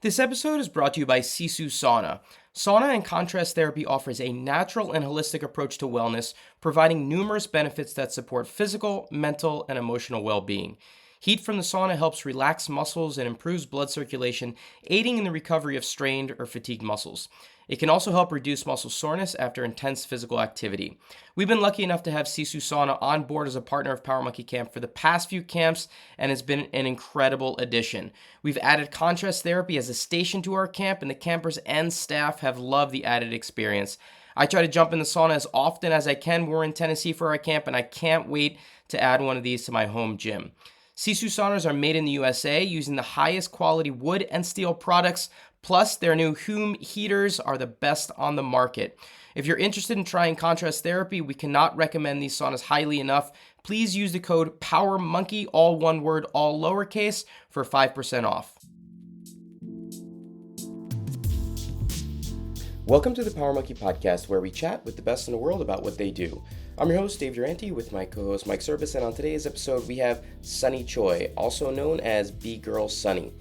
This episode is brought to you by Sisu Sauna. Sauna and contrast therapy offers a natural and holistic approach to wellness, providing numerous benefits that support physical, mental, and emotional well being. Heat from the sauna helps relax muscles and improves blood circulation, aiding in the recovery of strained or fatigued muscles. It can also help reduce muscle soreness after intense physical activity. We've been lucky enough to have Sisu Sauna on board as a partner of Power Monkey Camp for the past few camps, and it's been an incredible addition. We've added contrast therapy as a station to our camp, and the campers and staff have loved the added experience. I try to jump in the sauna as often as I can. We're in Tennessee for our camp, and I can't wait to add one of these to my home gym. Sisu saunas are made in the USA using the highest quality wood and steel products. Plus, their new Hume heaters are the best on the market. If you're interested in trying contrast therapy, we cannot recommend these saunas highly enough. Please use the code POWERMONKEY, all one word, all lowercase, for 5% off. Welcome to the Power Monkey Podcast, where we chat with the best in the world about what they do. I'm your host, Dave Durante, with my co-host, Mike Service, and on today's episode, we have Sunny Choi, also known as B-Girl Sunny.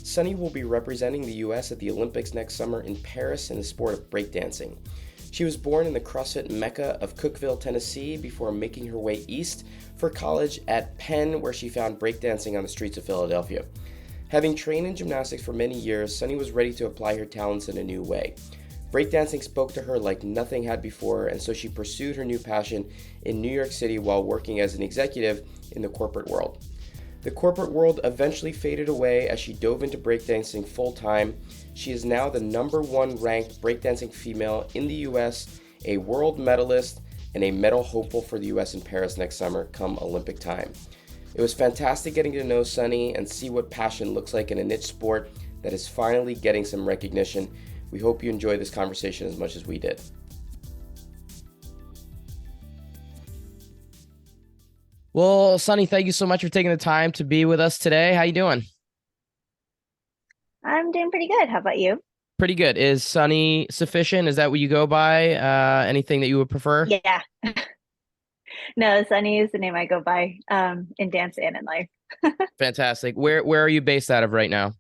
Sunny will be representing the U.S. at the Olympics next summer in Paris in the sport of breakdancing. She was born in the CrossFit mecca of Cookeville, Tennessee, before making her way east for college at Penn, where she found breakdancing on the streets of Philadelphia. Having trained in gymnastics for many years, Sunny was ready to apply her talents in a new way. Breakdancing spoke to her like nothing had before, and so she pursued her new passion in New York City while working as an executive in the corporate world. The corporate world eventually faded away as she dove into breakdancing full-time. She is now the #1 ranked breakdancing female in the U.S., a world medalist, and a medal hopeful for the U.S. in Paris next summer come Olympic time. It was fantastic getting to know Sunny and see what passion looks like in a niche sport that is finally getting some recognition. We hope you enjoy this conversation as much as we did. Well, Sunny, thank you so much for taking the time to be with us today. How you doing? I'm doing pretty good. How about you? Pretty good. Is Sunny sufficient? Is that what you go by? Anything that you would prefer? Yeah. No, Sunny is the name I go by in dance and in life. Fantastic. Where are you based out of right now?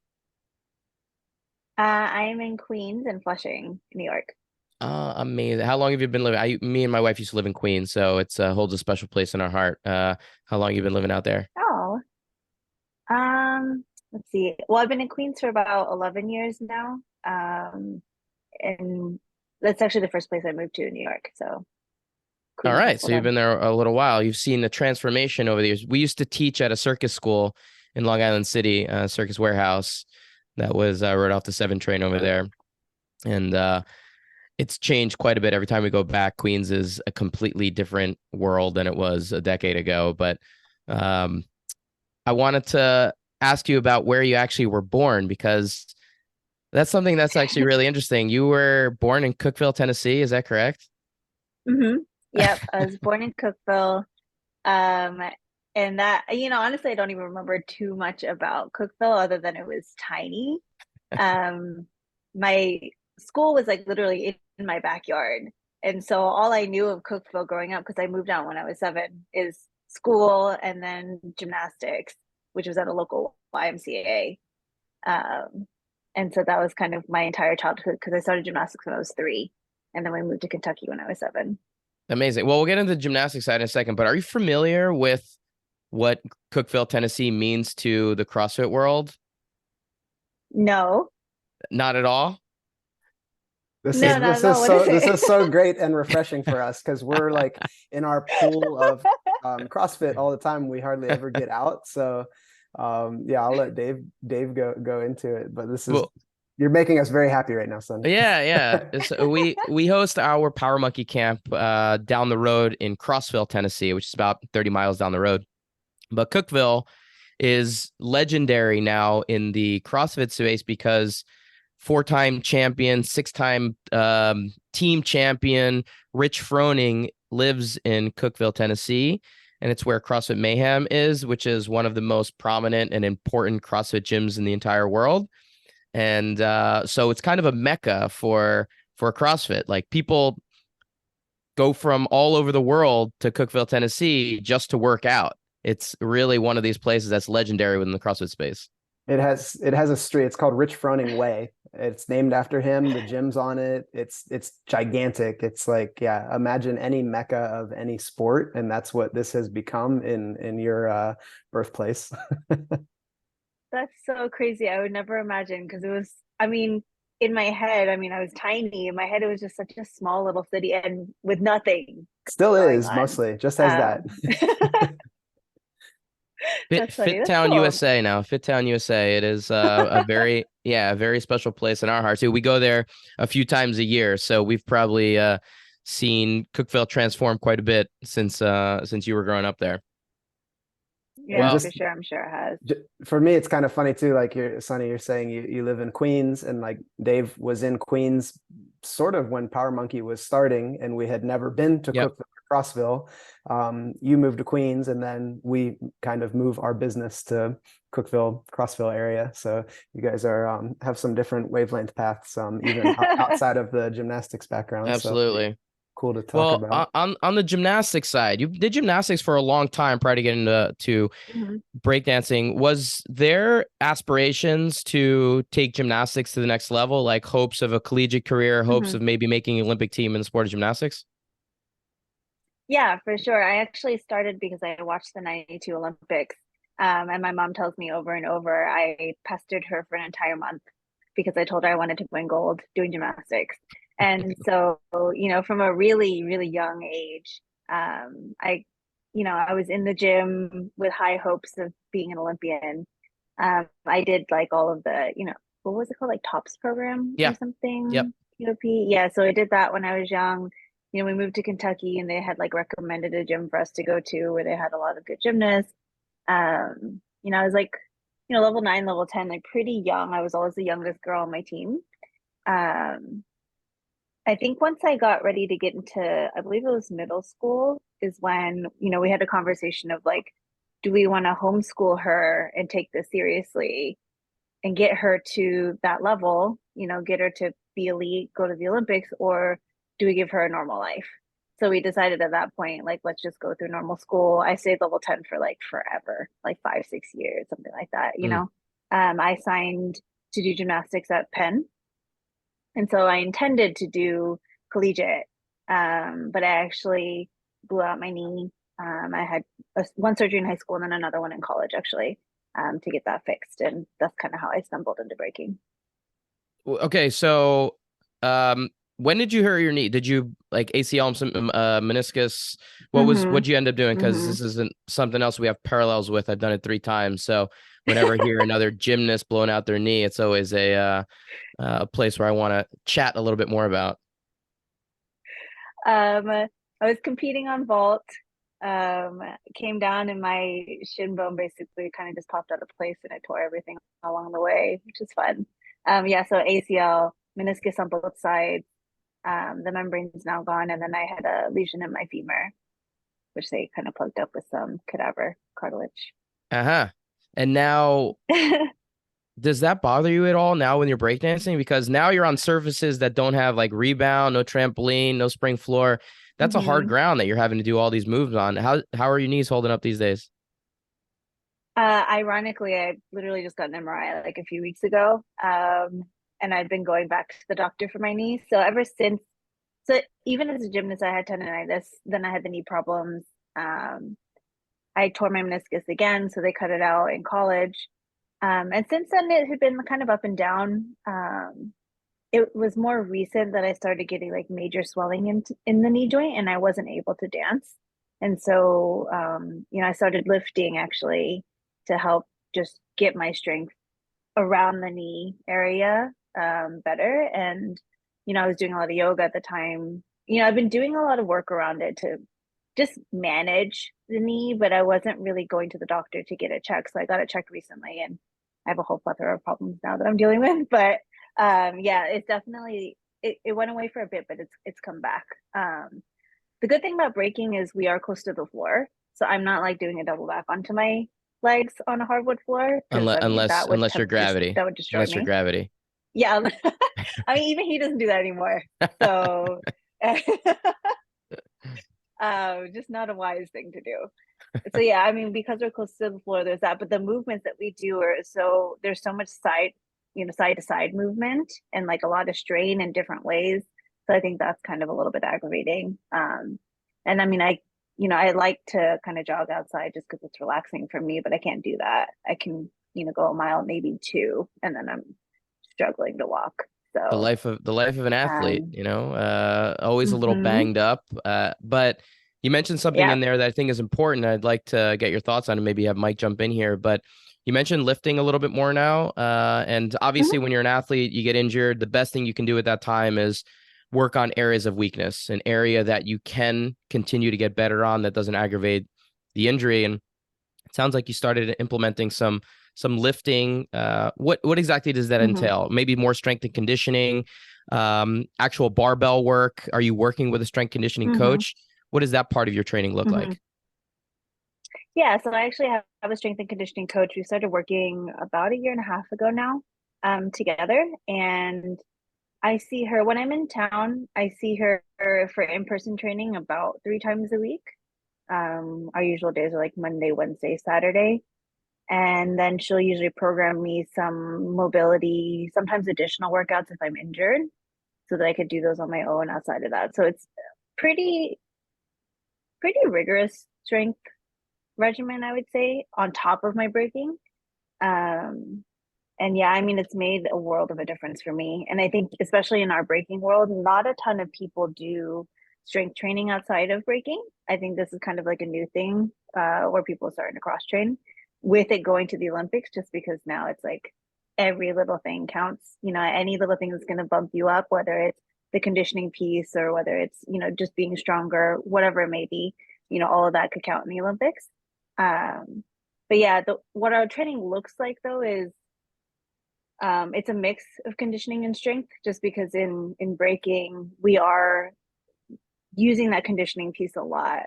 I am in Queens and Flushing, New York. Amazing. How long have you been living? Me and my wife used to live in Queens, so it's holds a special place in our heart. How long have you been living out there? Oh, let's see. Well, I've been in Queens for about 11 years now. And that's actually the first place I moved to in New York. So All Queens right, this so whole you've time. been there a little while. You've seen the transformation over the years. We used to teach at a circus school in Long Island City, Circus Warehouse, that was right off the 7 train over there, and it's changed quite a bit every time we go back. Queens is a completely different world than it was a decade ago. But um, I wanted to ask you about where you actually were born, because that's something that's actually really interesting. You were born in Cookeville, Tennessee. Is that correct? Hmm. Yep. I was born in Cookville. Um, and that, honestly, I don't even remember too much about Cookville other than it was tiny. Um, my school was like literally in my backyard. And so all I knew of Cookville growing up, because I moved out when I was 7, is school and then gymnastics, which was at a local YMCA. And so that was kind of my entire childhood because I started gymnastics when I was 3. And then we moved to Kentucky when I was 7. Amazing. Well, we'll get into the gymnastics side in a second, but are you familiar with what Cookeville, Tennessee means to the CrossFit world? No, Not at all. This no, is not this at all. is What is so this it? is so great and refreshing for us because we're like in our pool of CrossFit all the time. We hardly ever get out. So yeah, I'll let Dave go into it. But Well, you're making us very happy right now, son. yeah. We host our Power Monkey Camp down the road in Crossville, Tennessee, which is about 30 miles down the road. But Cookeville is legendary now in the CrossFit space because 4-time champion, 6-time team champion Rich Froning lives in Cookeville, Tennessee, and it's where CrossFit Mayhem is, which is one of the most prominent and important CrossFit gyms in the entire world. And so it's kind of a mecca for CrossFit. Like, people go from all over the world to Cookeville, Tennessee just to work out. It's really one of these places that's legendary within the CrossFit space. It has a street. It's called Rich Froning Way. It's named after him. The gym's on it. It's gigantic. It's like, yeah, imagine any mecca of any sport, and that's what this has become in your birthplace. That's so crazy. I would never imagine because it was, I mean, in my head, I mean, I was tiny. In my head, it was just such a small little city and with nothing Still going is on. mostly just as that. That's funny. Fit That's Town cool. USA now. Fit Town USA. It is a very a very special place in our hearts too. We go there a few times a year, so we've probably seen Cookeville transform quite a bit since you were growing up there. And Yeah, Well, for sure. I'm sure it has. for me, it's kind of funny too. Like Sonny, you're saying you live in Queens, and like Dave was in Queens sort of when Power Monkey was starting, and we had never been to yep, Cookville or Crossville. You moved to Queens, and then we kind of move our business to Cookville, Crossville area. So you guys are have some different wavelength paths, even outside of the gymnastics background. So absolutely. cool to talk Well, about. on the gymnastics side, you did gymnastics for a long time prior to getting to Mhm. breakdancing. Was there aspirations to take gymnastics to the next level, like hopes of a collegiate career, hopes Mhm. of maybe making an Olympic team in the sport of gymnastics? Yeah, for sure. I actually started because I watched the 92 Olympics. And my mom tells me over and over, I pestered her for an entire month because I told her I wanted to win gold doing gymnastics. And so, from a really, really young age, I was in the gym with high hopes of being an Olympian. I did like all of the, what was it called? Like TOPS program or Yeah. Yep. something, POP. Yeah, so I did that when I was young. We moved to Kentucky and they had like recommended a gym for us to go to where they had a lot of good gymnasts. I was like, level 9, level 10, like pretty young. I was always the youngest girl on my team. Um, I think once I got ready to get into, I believe it was middle school, is when, we had a conversation of like, do we want to homeschool her and take this seriously and get her to that level, get her to be elite, go to the Olympics, or do we give her a normal life? So we decided at that point, like, let's just go through normal school. I stayed level 10 for like forever, like 5, 6 years, something like that. Mm. I signed to do gymnastics at Penn. And so I intended to do collegiate, but I actually blew out my knee. I had one surgery in high school and then another one in college, actually, to get that fixed. And that's kind of how I stumbled into breaking. Okay, so when did you hurt your knee? Did you like ACL and some meniscus? Mm-hmm. What'd you end up doing? Because Mm-hmm. this isn't something else we have parallels with. I've done it 3 times. So whenever I hear another gymnast blowing out their knee, it's always a place where I want to chat a little bit more about. I was competing on vault. Came down and my shin bone basically kind of just popped out of place and I tore everything along the way, which is fun. Yeah, so ACL, meniscus on both sides. The membrane's now gone, and then I had a lesion in my femur, which they kind of plugged up with some cadaver cartilage. Uh-huh. And now, does that bother you at all now when you're breakdancing? Because now you're on surfaces that don't have like rebound, no trampoline, no spring floor. That's a hard hmm ground that you're having to do all these moves on. How are your knees holding up these days? Ironically, I literally just got an MRI like a few weeks ago. And I've been going back to the doctor for my knee. So ever since, so even as a gymnast, I had tendonitis, then I had the knee problems. Um, I tore my meniscus again, so they cut it out in college. And since then, it had been kind of up and down. It was more recent that I started getting like major swelling in the knee joint, and I wasn't able to dance. And so, I started lifting actually to help just get my strength around the knee area better. And, I was doing a lot of yoga at the time. I've been doing a lot of work around it to just manage the knee, but I wasn't really going to the doctor to get it checked. So I got it checked recently and I have a whole plethora of problems now that I'm dealing with. But yeah, it's definitely it went away for a bit, but it's come back. The good thing about breaking is we are close to the floor. So I'm not like doing a double back onto my legs on a hardwood floor because Unless I mean unless unless you're gravity. that would destroy Unless you're me. gravity. Yeah. I mean even he doesn't do that anymore. So just not a wise thing to do. So yeah, I mean, because we're close to the floor, there's that. But the movements that we do are so there's so much side to side movement and like a lot of strain in different ways. So I think that's kind of a little bit aggravating. And I mean, I like to kind of jog outside just because it's relaxing for me, but I can't do that. I can, go a mile, maybe two, and then I'm struggling to walk. So, The life of an athlete, um, always a little mhm, banged up. But you mentioned something yeah. in there that I think is important. I'd like to get your thoughts on, and maybe have Mike jump in here. But you mentioned lifting a little bit more now. And Mhm, obviously, when you're an athlete, you get injured. The best thing you can do at that time is work on areas of weakness, an area that you can continue to get better on that doesn't aggravate the injury. And it sounds like you started implementing some lifting. What exactly does that mhm, entail? Maybe more strength and conditioning, actual barbell work. Are you working with a strength conditioning mhm, coach? What does that part of your training look mhm. like? Yeah, so I actually have a strength and conditioning coach. We started working about a year and a half ago now, together. And I see her when I'm in town. I see her for in-person training about 3 times a week. Our usual days are like Monday, Wednesday, Saturday. And then she'll usually program me some mobility, sometimes additional workouts if I'm injured, so that I could do those on my own outside of that. So it's pretty, pretty rigorous strength regimen, I would say, on top of my breaking. Um, and yeah, I mean, it's made a world of a difference for me. And I think, especially in our breaking world, not a ton of people do strength training outside of breaking. I think this is kind of like a new thing, where people are starting to cross train with it going to the Olympics, just because now it's like every little thing counts. Any little thing that's going to bump you up, whether it's the conditioning piece or whether it's, just being stronger, whatever it may be, all of that could count in the Olympics. Um, but yeah, what our training looks like though is it's a mix of conditioning and strength, just because in breaking we are using that conditioning piece a lot.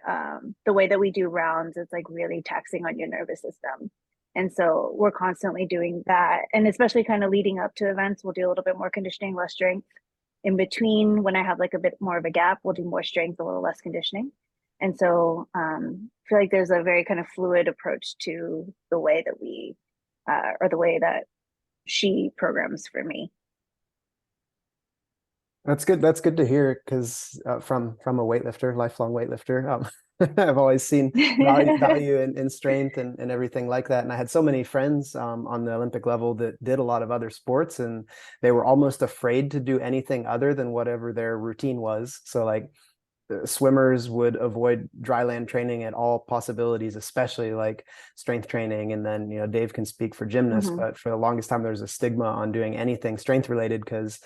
The way that we do rounds is like really taxing on your nervous system. And so we're constantly doing that. And especially kind of leading up to events, we'll do a little bit more conditioning, less strength. In between, when I have like a bit more of a gap, we'll do more strength, a little less conditioning. And so I feel like there's a very kind of fluid approach to the way that or the way that she programs for me. That's good. That's good to hear because from a weightlifter, lifelong weightlifter, I've always seen value in strength and everything like that. And I had so many friends on the Olympic level that did a lot of other sports, and they were almost afraid to do anything other than whatever their routine was. So like swimmers would avoid dry land training at all possibilities, especially like strength training. And then, Dave can speak for gymnasts, Hmm. but for the longest time, there was a stigma on doing anything strength related because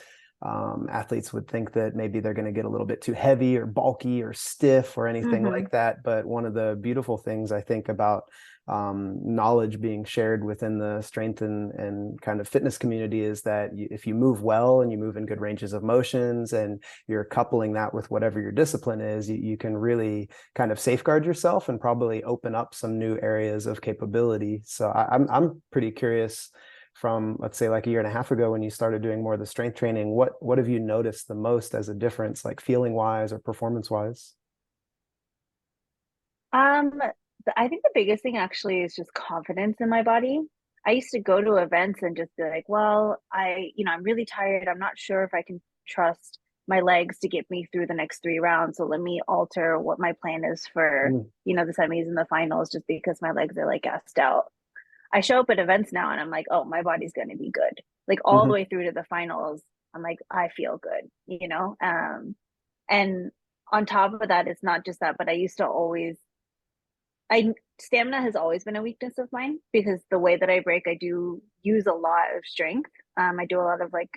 athletes would think that maybe they're going to get a little bit too heavy or bulky or stiff or anything Hmm. like that. But one of the beautiful things I think about knowledge being shared within the strength and kind of fitness community is that if you move well and you move in good ranges of motions and you're coupling that with whatever your discipline is, you can really kind of safeguard yourself and probably open up some new areas of capability. So I'm pretty curious from, let's say, like a year and a half ago when you started doing more of the strength training, what have you noticed the most as a difference, like feeling wise or performance wise? Um, I think the biggest thing actually is just confidence in my body. I used to go to events and just be like, well, I'm really tired. I'm not sure if I can trust my legs to get me through the next 3 rounds. So let me alter what my plan is for, Mm, the semis and the finals, just because my legs are like gassed out. I show up at events now and I'm like, oh, my body's going to be good. Like all the mhm, way through to the finals, I'm like, I feel good. And on top of that, it's not just that, but I stamina has always been a weakness of mine because the way that I break, I do use a lot of strength. I do a lot of like,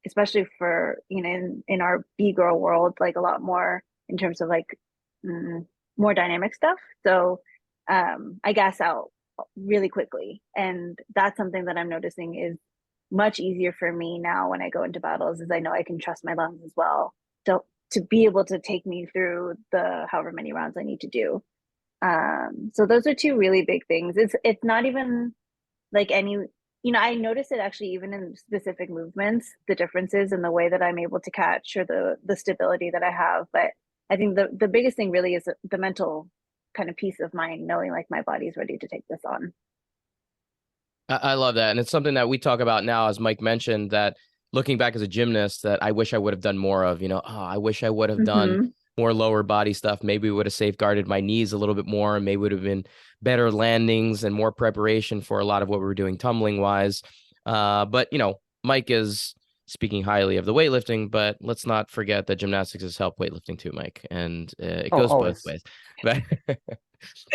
especially for in our B girl world, like a lot more in terms of like mm, more dynamic stuff. So I gas out really quickly, and that's something that I'm noticing is much easier for me now when I go into battles. Is I know I can trust my lungs as well to be able to take me through the however many rounds I need to do. So those are two really big things. It's not even like I notice it actually even in specific movements, the differences in the way that I'm able to catch or the stability that I have. But I think the biggest thing really is the mental kind of peace of mind knowing like my body's ready to take this on. I love that. And it's something that we talk about now, as Mike mentioned, that looking back as a gymnast, that I wish I would have done more of, I wish I would have done more lower body stuff. Maybe we would have safeguarded my knees a little bit more, and maybe would have been better landings and more preparation for a lot of what we were doing tumbling wise. But, Mike is speaking highly of the weightlifting, but let's not forget that gymnastics has helped weightlifting too, Mike. And it goes both ways. But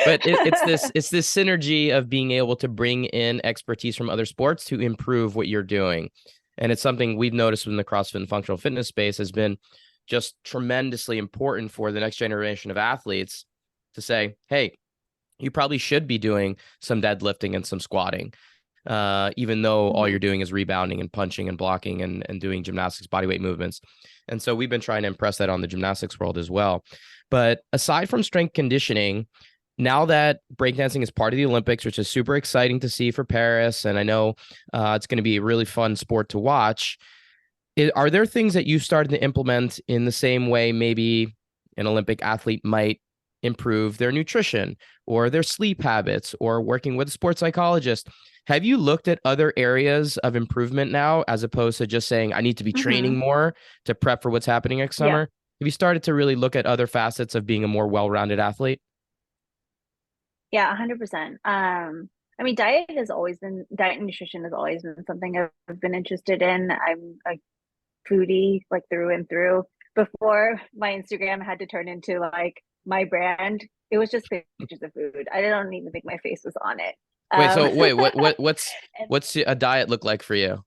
but it's this synergy of being able to bring in expertise from other sports to improve what you're doing. And it's something we've noticed in the CrossFit and functional fitness space has been just tremendously important for the next generation of athletes to say, hey, you probably should be doing some deadlifting and some squatting, even though all you're doing is rebounding and punching and blocking and doing gymnastics bodyweight movements. And so we've been trying to impress that on the gymnastics world as well. But aside from strength conditioning, now that breakdancing is part of the Olympics, which is super exciting to see for Paris, and I know it's going to be a really fun sport to watch, are there things that you started to implement in the same way maybe an Olympic athlete might improve their nutrition or their sleep habits or working with a sports psychologist? Have you looked at other areas of improvement now, as opposed to just saying, I need to be training more to prep for what's happening next summer? Have you started to really look at other facets of being a more well-rounded athlete? Yeah, 100%. I mean, diet and nutrition has always been something I've been interested in. I'm a foodie, like through and through. Before my Instagram had to turn into like my brand, it was just pictures of food. I don't even think my face was on it. What's a diet look like for you?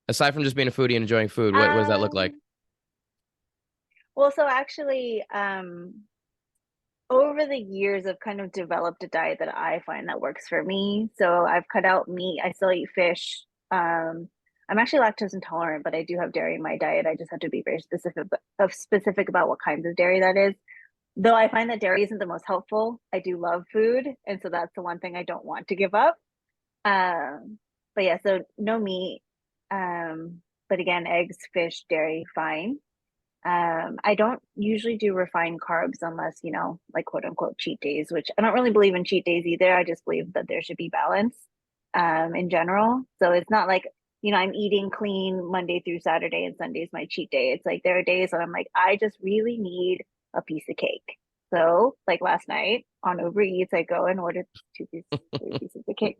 Aside from just being a foodie and enjoying food, what does that look like? Well, so actually, over the years, I've kind of developed a diet that I find that works for me. So I've cut out meat. I still eat fish. I'm actually lactose intolerant, but I do have dairy in my diet. I just have to be very specific about what kinds of dairy that is. Though I find that dairy isn't the most helpful. I do love food, and so that's the one thing I don't want to give up. But yeah, so no meat. But again, eggs, fish, dairy, fine. I don't usually do refined carbs unless, like quote unquote cheat days, which I don't really believe in cheat days either. I just believe that there should be balance in general. So it's not like, I'm eating clean Monday through Saturday and Sunday's my cheat day. It's like there are days when I'm like, I just really need a piece of cake. So like last night on Uber Eats, I go and order 3 pieces of cake.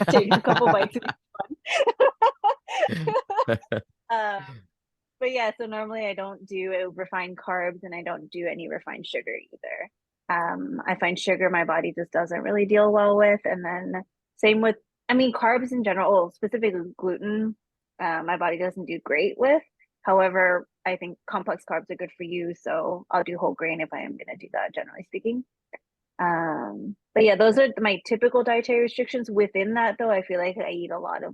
Take a couple bites of each one. But yeah, so normally I don't do refined carbs and I don't do any refined sugar either. I find sugar my body just doesn't really deal well with. And then same with, carbs in general, specifically gluten, my body doesn't do great with. However, I think complex carbs are good for you. So I'll do whole grain if I am going to do that, generally speaking. But yeah, those are my typical dietary restrictions. Within that, though, I feel like I eat a lot of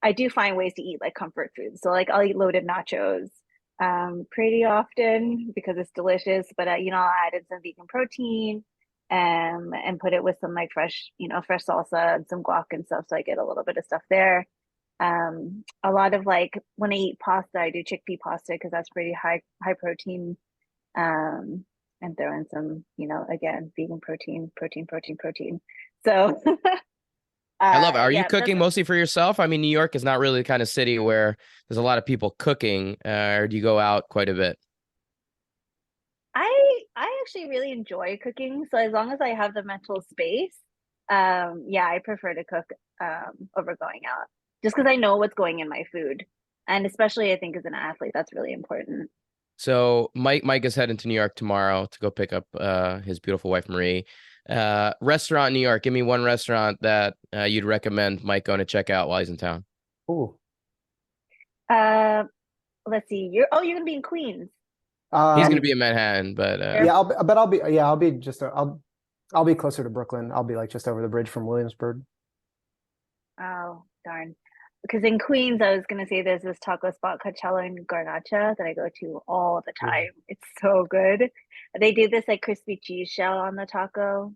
I do find ways to eat like comfort foods. So like I'll eat loaded nachos pretty often because it's delicious. But I'll add in some vegan protein and put it with some like fresh salsa and some guac and stuff. So I get a little bit of stuff there. A lot of when I eat pasta, I do chickpea pasta because that's pretty high protein. And throw in some, again, vegan protein. So I love it. Are you cooking mostly for yourself? I mean, New York is not really the kind of city where there's a lot of people cooking, or do you go out quite a bit? I actually really enjoy cooking. So as long as I have the mental space, I prefer to cook over going out. Just because I know what's going in my food. And especially I think as an athlete, that's really important. So Mike is heading to New York tomorrow to go pick up his beautiful wife, Marie. Restaurant in New York. Give me one restaurant that you'd recommend Mike going to check out while he's in town. Ooh. Let's see. You're gonna be in Queens. He's gonna be in Manhattan, but I'll be closer to Brooklyn. I'll be just over the bridge from Williamsburg. Oh, darn. Because in Queens, I was gonna say there's this taco spot, Coachella and Garnacha, that I go to all the time. It's so good. They do this crispy cheese shell on the taco.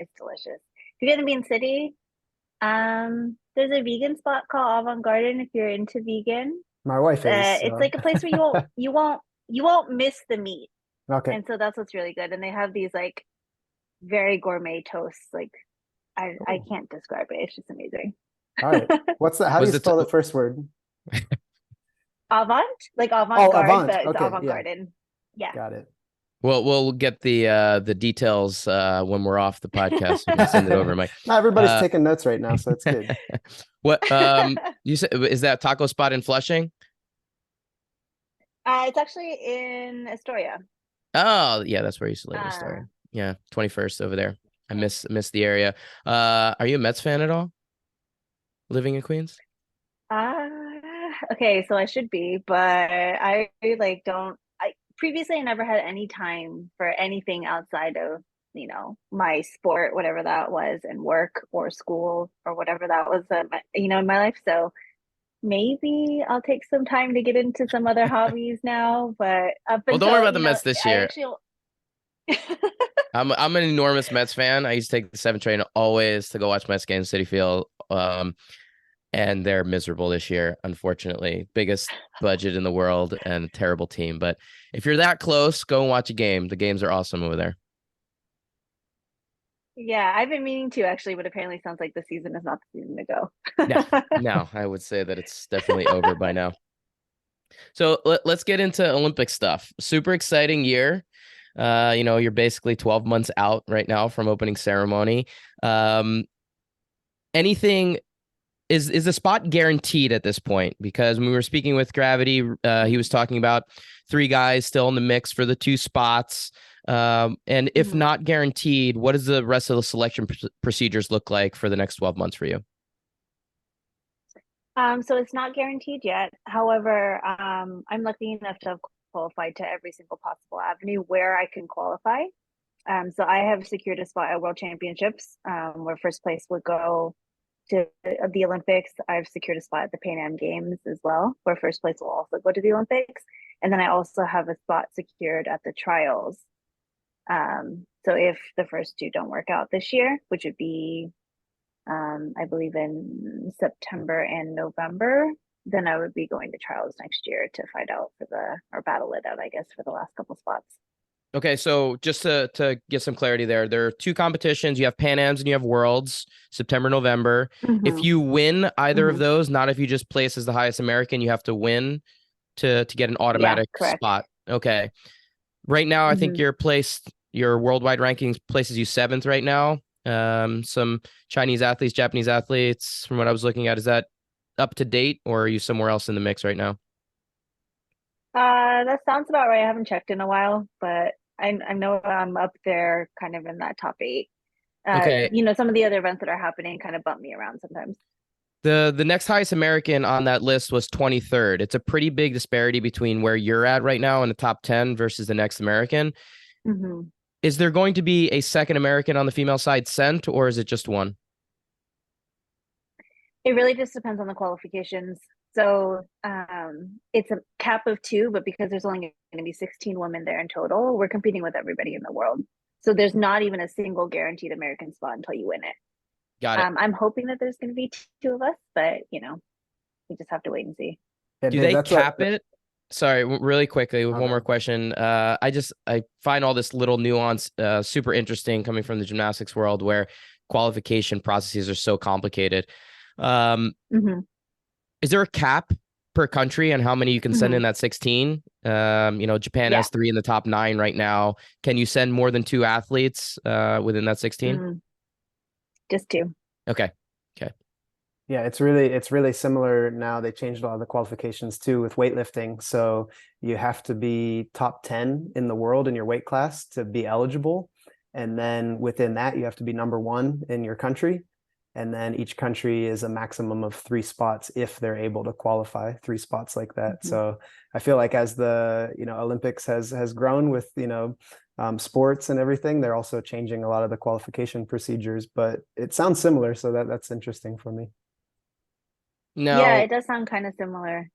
It's delicious. If you're gonna be in city, there's a vegan spot called Avant Garden if you're into vegan. My wife is. It's like a place where you won't miss the meat. Okay. And so that's what's really good. And they have these very gourmet toasts. Like I Oh. can't describe it. It's just amazing. All right. What's that? How do Was you it spell the first word? Avant, like Oh, avant-garde, Avant. but it's Okay, yeah, avant-garden. Yeah. got it. Well, we'll get the details when we're off the podcast. We can send it over, Mike. Not everybody's Uh, taking notes right now, so it's good. what you said, is that taco spot in Flushing? It's actually in Astoria. Oh, yeah, that's where I used to live in Uh, Astoria. Yeah, 21st over there. I yeah. miss the area. Are you a Mets fan at all? Living in Queens? Uh, okay, so I should be, but I like don't I previously I never had any time for anything outside of, my sport, whatever that was, and work or school or whatever that was, in my life. So maybe I'll take some time to get into some other hobbies now, but up Well, don't worry until, about the Mets this I year. actually I'm an enormous Mets fan. I used to take the 7 train always to go watch Mets games, City Field. And they're miserable this year, unfortunately. Biggest budget in the world and a terrible team. But if you're that close, go and watch a game. The games are awesome over there. Yeah, I've been meaning to actually, but apparently sounds like the season is not the season to No, go. no, I would say that it's definitely over by now. So let's get into Olympic stuff. Super exciting year. You're basically 12 months out right now from opening ceremony. Anything is the spot guaranteed at this point? Because when we were speaking with Gravity, he was talking about 3 guys still in the mix for the 2 spots. And if Mhm. not guaranteed, what does the rest of the selection procedures look like for the next 12 months for you? So it's not guaranteed yet. However, I'm lucky enough to have qualified to every single possible avenue where I can qualify. So I have secured a spot at World Championships, where first place would go to the Olympics. I've secured a spot at the Pan Am Games as well, where first place will also go to the Olympics. And then I also have a spot secured at the trials. So if the first 2 don't work out this year, which would be, I believe in September and November, then I would be going to trials next year to find out or battle it out, I guess, for the last couple spots. Okay, so just to get some clarity there are 2 competitions. You have Pan Ams and you have Worlds, September, November. If you win either of those, not if you just place as the highest American, you have to win to get an Yeah, automatic correct. spot. Okay. Right now, I think your worldwide rankings places you 7th right now. Some Chinese athletes, Japanese athletes, from what I was looking at, is that up to date, or are you somewhere else in the mix right now? That sounds about right. I haven't checked in a while, but I know I'm up there kind of in that top 8. Okay. Some of the other events that are happening kind of bump me around sometimes. The next highest American on that list was 23rd. It's a pretty big disparity between where you're at right now in the top 10 versus the next American. Mm-hmm. Is there going to be a second American on the female side sent, or is it just one? It really just depends on the qualifications. So it's a cap of 2, but because there's only going to be 16 women there in total, we're competing with everybody in the world. So there's not even a single guaranteed American spot until you win it. Got it. I'm hoping that there's going to be 2 of us, but we just have to wait and see. Yeah, Do Dave, they that's cap it? Sorry, really quickly, one Okay. more question. I find all this little nuance super interesting coming from the gymnastics world, where qualification processes are so complicated. Is there a cap per country and how many you can send in that 16? Japan has 3 in the top 9 right now. Can you send more than 2 athletes within that 16? Just 2. Okay. Yeah, it's really similar now. They changed a lot of the qualifications too with weightlifting. So you have to be top 10 in the world in your weight class to be eligible. And then within that, you have to be number 1 in your country. And then each country is a maximum of 3 spots if they're able to qualify 3 spots like that. So I feel like as the Olympics has grown with sports and everything, they're also changing a lot of the qualification procedures. But it sounds similar, so that's interesting for me. Yeah, Now, it does sound kind of similar.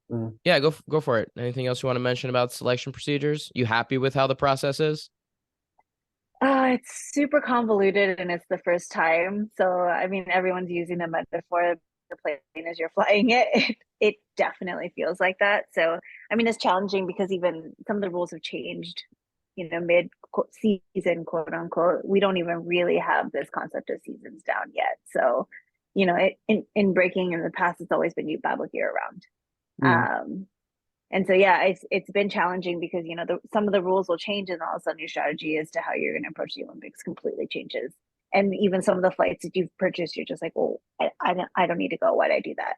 yeah, go for it. Anything else you want to mention about selection procedures? You happy with how the process is? It's super convoluted and it's the first time. So, I mean, everyone's using the metaphor of the plane as you're flying it. It definitely feels like that. So, I mean, it's challenging because even some of the rules have changed, mid season, quote unquote. We don't even really have this concept of seasons down yet. So, in breaking in the past, it's always been battle year round. And so, yeah, it's been challenging because, some of the rules will change, and all of a sudden your strategy as to how you're going to approach the Olympics completely changes. And even some of the flights that you've purchased, you're just like, well, I don't need to go. Why'd I do that?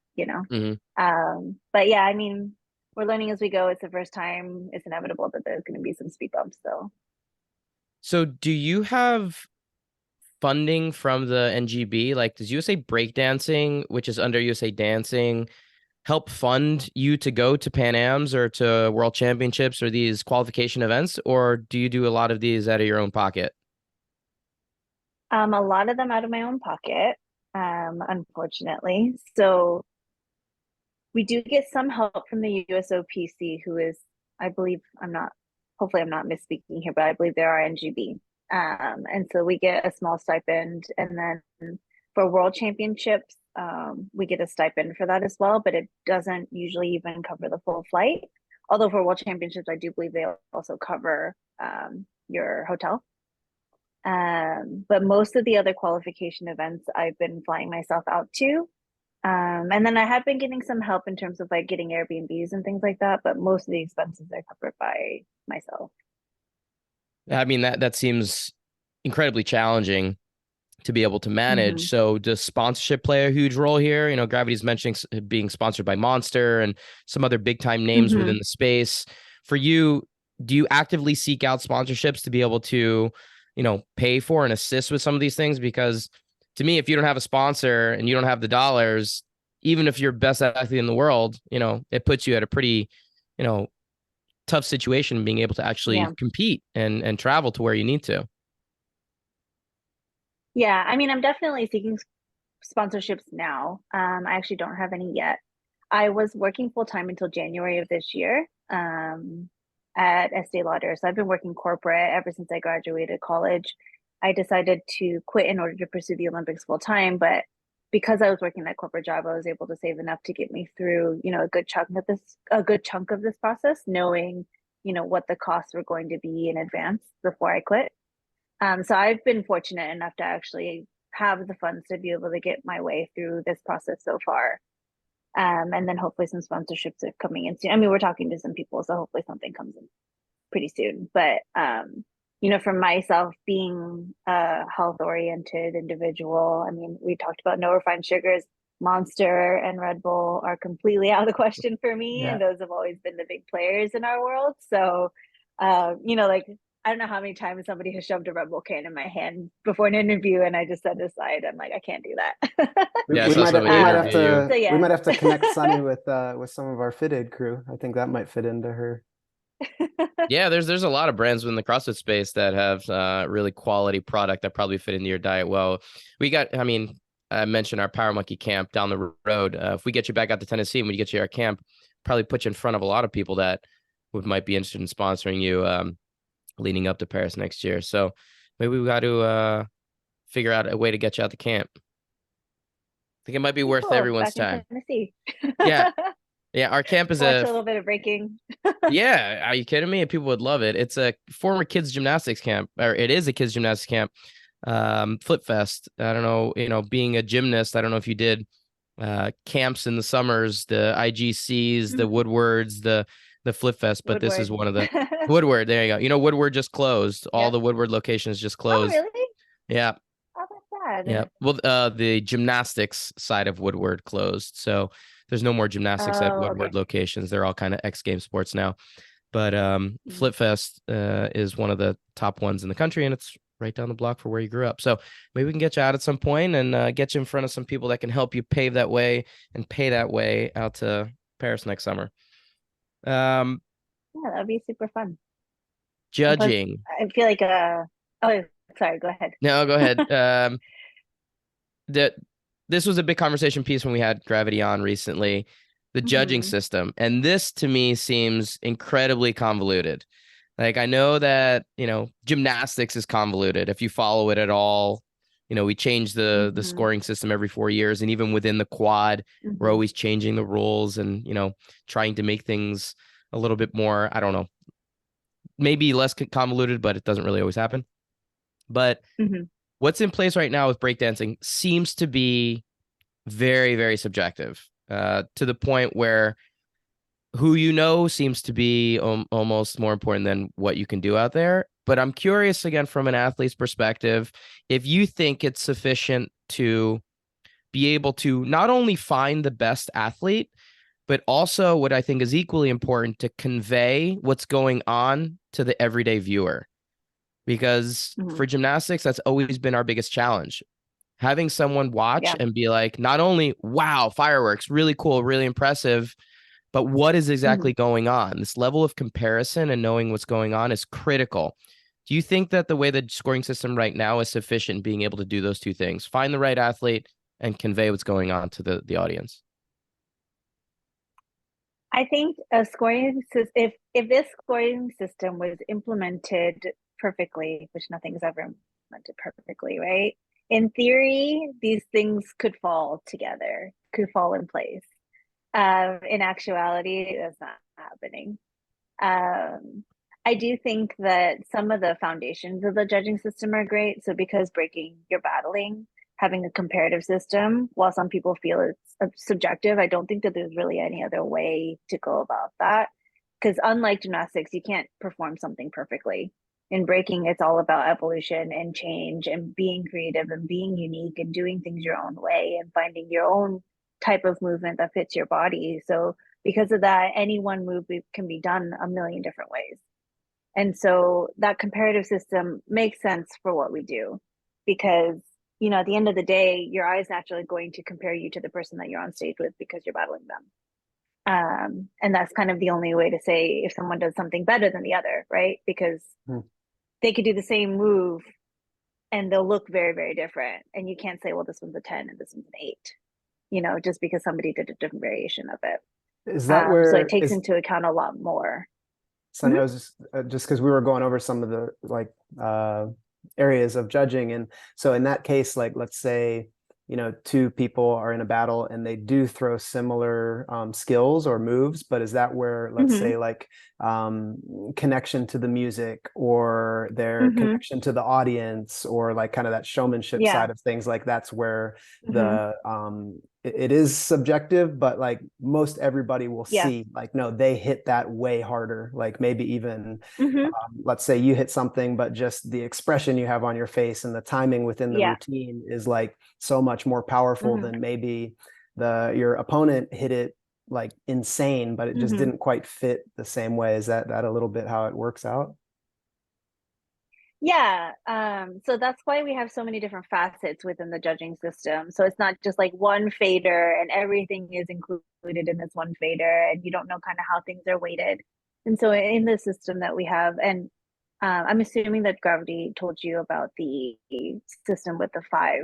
But yeah, I mean, we're learning as we go. It's the first time. It's inevitable that there's going to be some speed bumps, though. So do you have funding from the NGB? Like, does USA Breakdancing, which is under USA Dancing, help fund you to go to Pan Ams or to World Championships or these qualification events? Or do you do a lot of these out of your own pocket? A lot of them out of my own pocket, unfortunately. So we do get some help from the USOPC, who is, I believe, hopefully I'm not misspeaking here, but I believe they're our NGB. And so we get a small stipend. And then for World Championships, we get a stipend for that as well, but it doesn't usually even cover the full flight. Although for World Championships, I do believe they also cover your hotel. But most of the other qualification events I've been flying myself out to. And then I have been getting some help in terms of like getting Airbnbs and things like that, but most of the expenses are covered by myself. I mean, that seems incredibly challenging to be able to manage. So does sponsorship play a huge role here? Gravity's mentioning being sponsored by Monster and some other big time names within the space. For you, do you actively seek out sponsorships to be able to, pay for and assist with some of these things? Because to me, if you don't have a sponsor and you don't have the dollars, even if you're best athlete in the world, it puts you at a pretty, tough situation being able to actually compete and travel to where you need to. Yeah, I mean, I'm definitely seeking sponsorships now. I actually don't have any yet. I was working full time until January of this year at Estee Lauder. So I've been working corporate ever since I graduated college. I decided to quit in order to pursue the Olympics full time, but because I was working that corporate job, I was able to save enough to get me through, a good chunk of this process, knowing, what the costs were going to be in advance before I quit. So I've been fortunate enough to actually have the funds to be able to get my way through this process so far. And then hopefully some sponsorships are coming in soon. I mean, we're talking to some people, so hopefully something comes in pretty soon. But, for myself being a health-oriented individual, I mean, we talked about no refined sugars. Monster and Red Bull are completely out of the question for me. And those have always been the big players in our world. So, like, I don't know how many times somebody has shoved a Red Bull can in my hand before an interview, and I just set it aside. I'm like, I can't do that. We might have to connect Sunny with some of our Fit Aid crew. I think that might fit into her. Yeah, there's a lot of brands within the CrossFit space that have really quality product that probably fit into your diet well. I mentioned our Power Monkey camp down the road. If we get you back out to Tennessee and we get you our camp, probably put you in front of a lot of people that might be interested in sponsoring you leading up to Paris next year. So maybe we got to figure out a way to get you out to camp. I think it might be worth everyone's time. Yeah, our camp is a little bit of breaking. Yeah, are you kidding me? People would love it. It's a former kids gymnastics camp, or it is a kids gymnastics camp. Flip Fest. I don't know, being a gymnast, I don't know if you did camps in the summers, the IGCs, the Woodwards, the Flip Fest, but Woodward. This is one of the Woodward. There you go. Woodward just closed. All the Woodward locations just closed. Oh, really? Yeah. Oh, that's sad. Yeah. Well, the gymnastics side of Woodward closed, so there's no more gymnastics at Woodward locations. They're all kind of X Games sports now. But Flip Fest is one of the top ones in the country, and it's right down the block for where you grew up. So maybe we can get you out at some point and get you in front of some people that can help you pave that way and pay that way out to Paris next summer. Yeah, that'd be super fun. Judging. I feel like oh, sorry, go ahead. No, go ahead. This was a big conversation piece when we had Gravity on recently, the judging system. And this to me seems incredibly convoluted. Like, I know that, gymnastics is convoluted. If you follow it at all, we change the scoring system every 4 years. And even within the quad, we're always changing the rules and, trying to make things a little bit more, I don't know, maybe less convoluted, but it doesn't really always happen. But what's in place right now with breakdancing seems to be very, very subjective, to the point where who you know seems to be almost more important than what you can do out there. But I'm curious, again, from an athlete's perspective, if you think it's sufficient to be able to not only find the best athlete, but also what I think is equally important, to convey what's going on to the everyday viewer. Because for gymnastics, that's always been our biggest challenge. Having someone watch and be like, not only, wow, fireworks, really cool, really impressive, but what is exactly going on? This level of comparison and knowing what's going on is critical. Do you think that the way the scoring system right now is sufficient, being able to do those two things, find the right athlete and convey what's going on to the audience? I think a scoring system, if this scoring system was implemented perfectly, which nothing is ever implemented perfectly, right? In theory, these things could fall together, could fall in place. In actuality, that's not happening. I do think that some of the foundations of the judging system are great. So because breaking, you're battling, having a comparative system, while some people feel it's subjective, I don't think that there's really any other way to go about that. Because unlike gymnastics, you can't perform something perfectly. In breaking, it's all about evolution and change and being creative and being unique and doing things your own way and finding your own type of movement that fits your body. So because of that, any one move can be done a million different ways. And so that comparative system makes sense for what we do, because, you know, at the end of the day, your eye is naturally going to compare you to the person that you're on stage with because you're battling them. And that's kind of the only way to say if someone does something better than the other, right? Because they could do the same move and they'll look very, very different. And you can't say, well, this one's a 10 and this one's an 8, you know, just because somebody did a different variation of it. Is that where so it takes into account a lot more. Sunny, I was just because we were going over some of the areas of judging, and so in that case, like, let's say, you know, two people are in a battle and they do throw similar skills or moves, but is that where, let's say, like, connection to the music or their connection to the audience, or like kind of that showmanship side of things, like that's where the it is subjective, but like most everybody will see, like, no, they hit that way harder. Like maybe even let's say you hit something, but just the expression you have on your face and the timing within the routine is like so much more powerful than maybe your opponent hit it like insane, but it just didn't quite fit the same way. Is that a little bit how it works out? Yeah. So that's why we have so many different facets within the judging system. So it's not just like one fader and everything is included in this one fader and you don't know kind of how things are weighted. And so in the system that we have, and I'm assuming that Gravity told you about the system with the 5,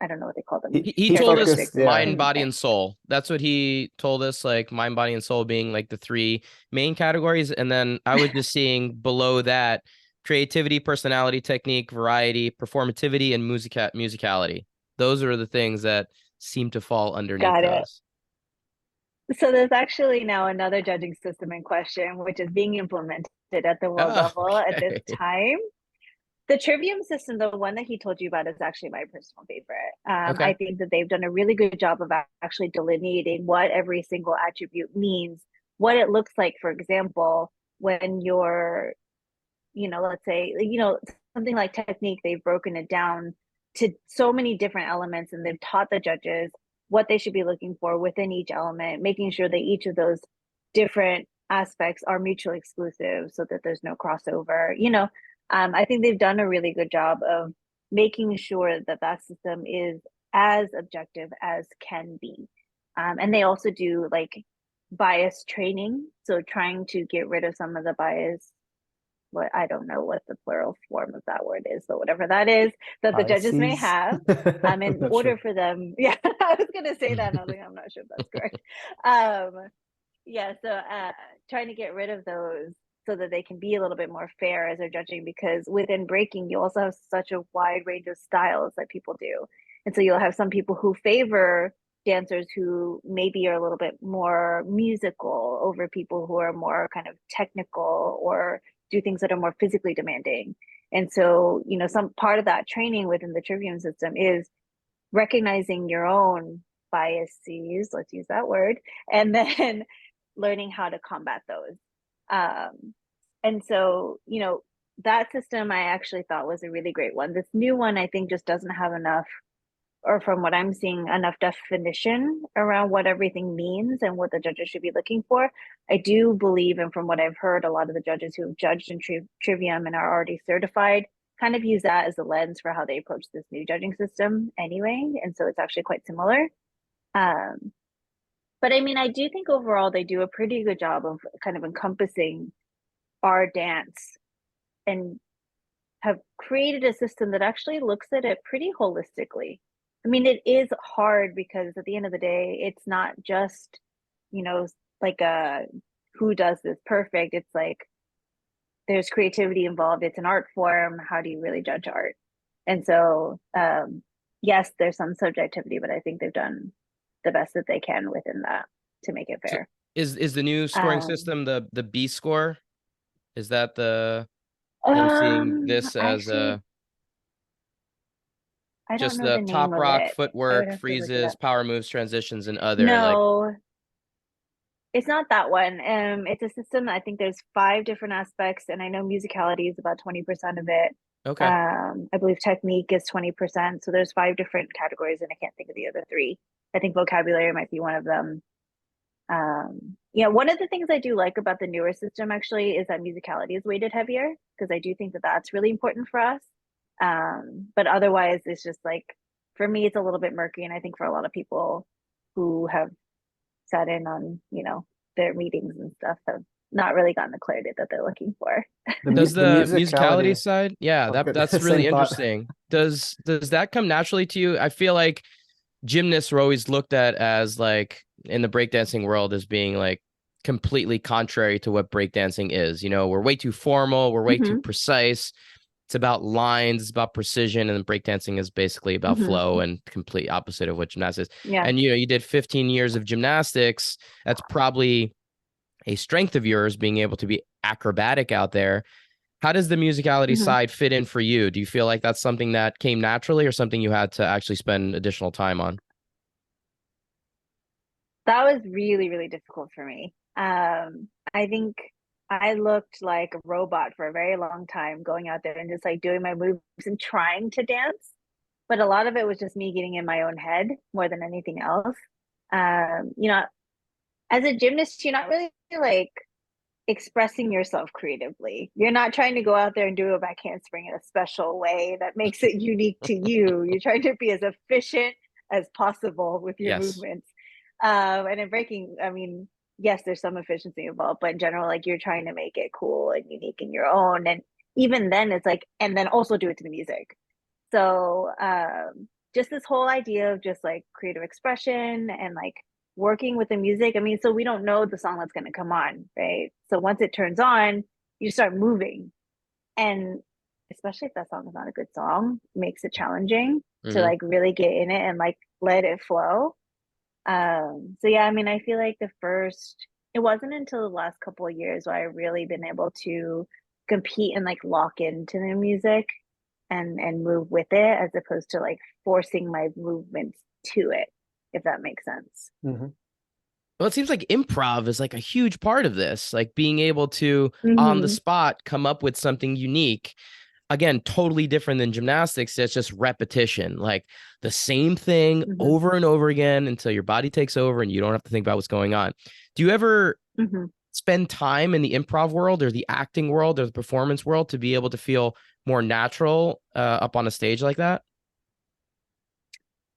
I don't know what they call them. He told us mind, body, and soul. That's what he told us, like mind, body, and soul being like the 3 main categories. And then I was just seeing below that creativity, personality, technique, variety, performativity, and musicality. Those are the things that seem to fall underneath those. So there's actually now another judging system in question, which is being implemented at the world level at this time. The Trivium system, the one that he told you about, is actually my personal favorite. I think that they've done a really good job of actually delineating what every single attribute means, what it looks like, for example, when you're, you know, let's say, you know, something like technique, they've broken it down to so many different elements and they've taught the judges what they should be looking for within each element, making sure that each of those different aspects are mutually exclusive so that there's no crossover, you know. I think they've done a really good job of making sure that that system is as objective as can be. And they also do like bias training. So trying to get rid of some of the bias, what I don't know what the plural form of that word is, but whatever that is, that the judges may have in order for them. Yeah, I was going to say that and I was like, I'm not sure if that's correct. So trying to get rid of those so that they can be a little bit more fair as they're judging, because within breaking, you also have such a wide range of styles that people do. And so you'll have some people who favor dancers who maybe are a little bit more musical over people who are more kind of technical or do things that are more physically demanding. And so, some part of that training within the trivium system is recognizing your own biases, let's use that word, and then learning how to combat those. And so, that system I actually thought was a really great one. This new one, I think, just doesn't have enough, or from what I'm seeing, enough definition around what everything means and what the judges should be looking for. I do believe, and from what I've heard, a lot of the judges who have judged in Trivium and are already certified kind of use that as a lens for how they approach this new judging system anyway. And so it's actually quite similar. But I mean, I do think overall they do a pretty good job of kind of encompassing our dance and have created a system that actually looks at it pretty holistically. I mean, it is hard because at the end of the day, it's not just, like who does this perfect. It's like there's creativity involved. It's an art form. How do you really judge art? And so, yes, there's some subjectivity, but I think they've done the best that they can within that to make it fair. Is the new scoring system the B score? Is that I'm seeing this as actually, I don't just know the the top name of rock, it. I would footwork, have to look it freezes, up. power moves, transitions, and other. No, it's not that one. It's a system. I think there's 5 different aspects, and I know musicality is about 20% of it. Okay. I believe technique is 20%. So there's 5 different categories, and I can't think of the other 3. I think vocabulary might be one of them. One of the things I do like about the newer system actually is that musicality is weighted heavier, because I do think that that's really important for us. But otherwise, it's just like, for me, it's a little bit murky, and I think for a lot of people who have sat in on, their meetings and stuff have not really gotten the clarity that they're looking for. Does the musicality side? Yeah, Oh, that's really interesting. Does that come naturally to you? I feel like gymnasts were always looked at as, like, in the breakdancing world, as being like completely contrary to what breakdancing is. We're way too formal, we're way too precise. It's about lines, it's about precision, and breakdancing is basically about flow and complete opposite of what gymnastics is. Yeah. And you did 15 years of gymnastics. That's probably a strength of yours, being able to be acrobatic out there. How does the musicality side fit in for you? Do you feel like that's something that came naturally, or something you had to actually spend additional time on? That was really, really difficult for me. I think I looked like a robot for a very long time, going out there and just like doing my moves and trying to dance. But a lot of it was just me getting in my own head more than anything else. As a gymnast, you're not really like expressing yourself creatively. You're not trying to go out there and do a back handspring in a special way that makes it unique to you. You're trying to be as efficient as possible with your movements. And in breaking, I mean, yes, there's some efficiency involved, but in general, like, you're trying to make it cool and unique in your own. And even then it's like, and then also do it to the music. So just this whole idea of just like creative expression and like working with the music. I mean, so we don't know the song that's going to come on, right? So once it turns on, you start moving. And especially if that song is not a good song, makes it challenging to like really get in it and like let it flow. So yeah, I mean, I feel like it wasn't until the last couple of years where I really been able to compete and like lock into the music and move with it, as opposed to like forcing my movements to it, if that makes sense. Well, it seems like improv is like a huge part of this, like being able to on the spot come up with something unique. Again, totally different than gymnastics. It's just repetition, like the same thing over and over again until your body takes over and you don't have to think about what's going on. Do you ever spend time in the improv world or the acting world or the performance world to be able to feel more natural up on a stage like that?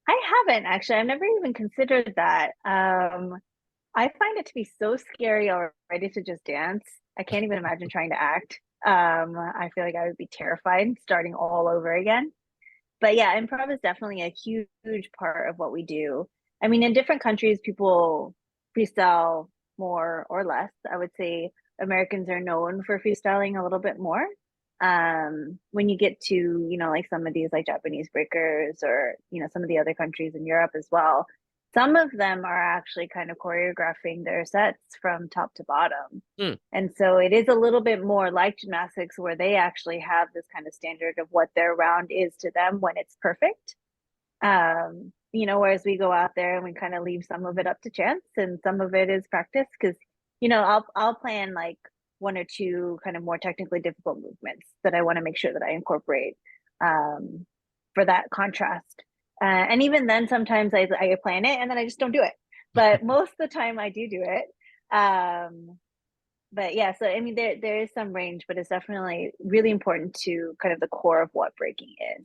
I haven't actually. I've never even considered that. I find it to be so scary already to just dance. I can't even imagine trying to act. I feel like I would be terrified starting all over again. But yeah, improv is definitely a huge part of what we do. I mean, in different countries, people freestyle more or less. I would say Americans are known for freestyling a little bit more. When you get to, like some of these like Japanese breakers or, some of the other countries in Europe as well, some of them are actually kind of choreographing their sets from top to bottom. And so it is a little bit more like gymnastics, where they actually have this kind of standard of what their round is to them when it's perfect. Whereas we go out there and we kind of leave some of it up to chance, and some of it is practice, because I'll plan like one or two kind of more technically difficult movements that I want to make sure that I incorporate for that contrast. And even then, sometimes I plan it and then I just don't do it. But most of the time I do it. But yeah, so I mean, there is some range, but it's definitely really important to kind of the core of what breaking is.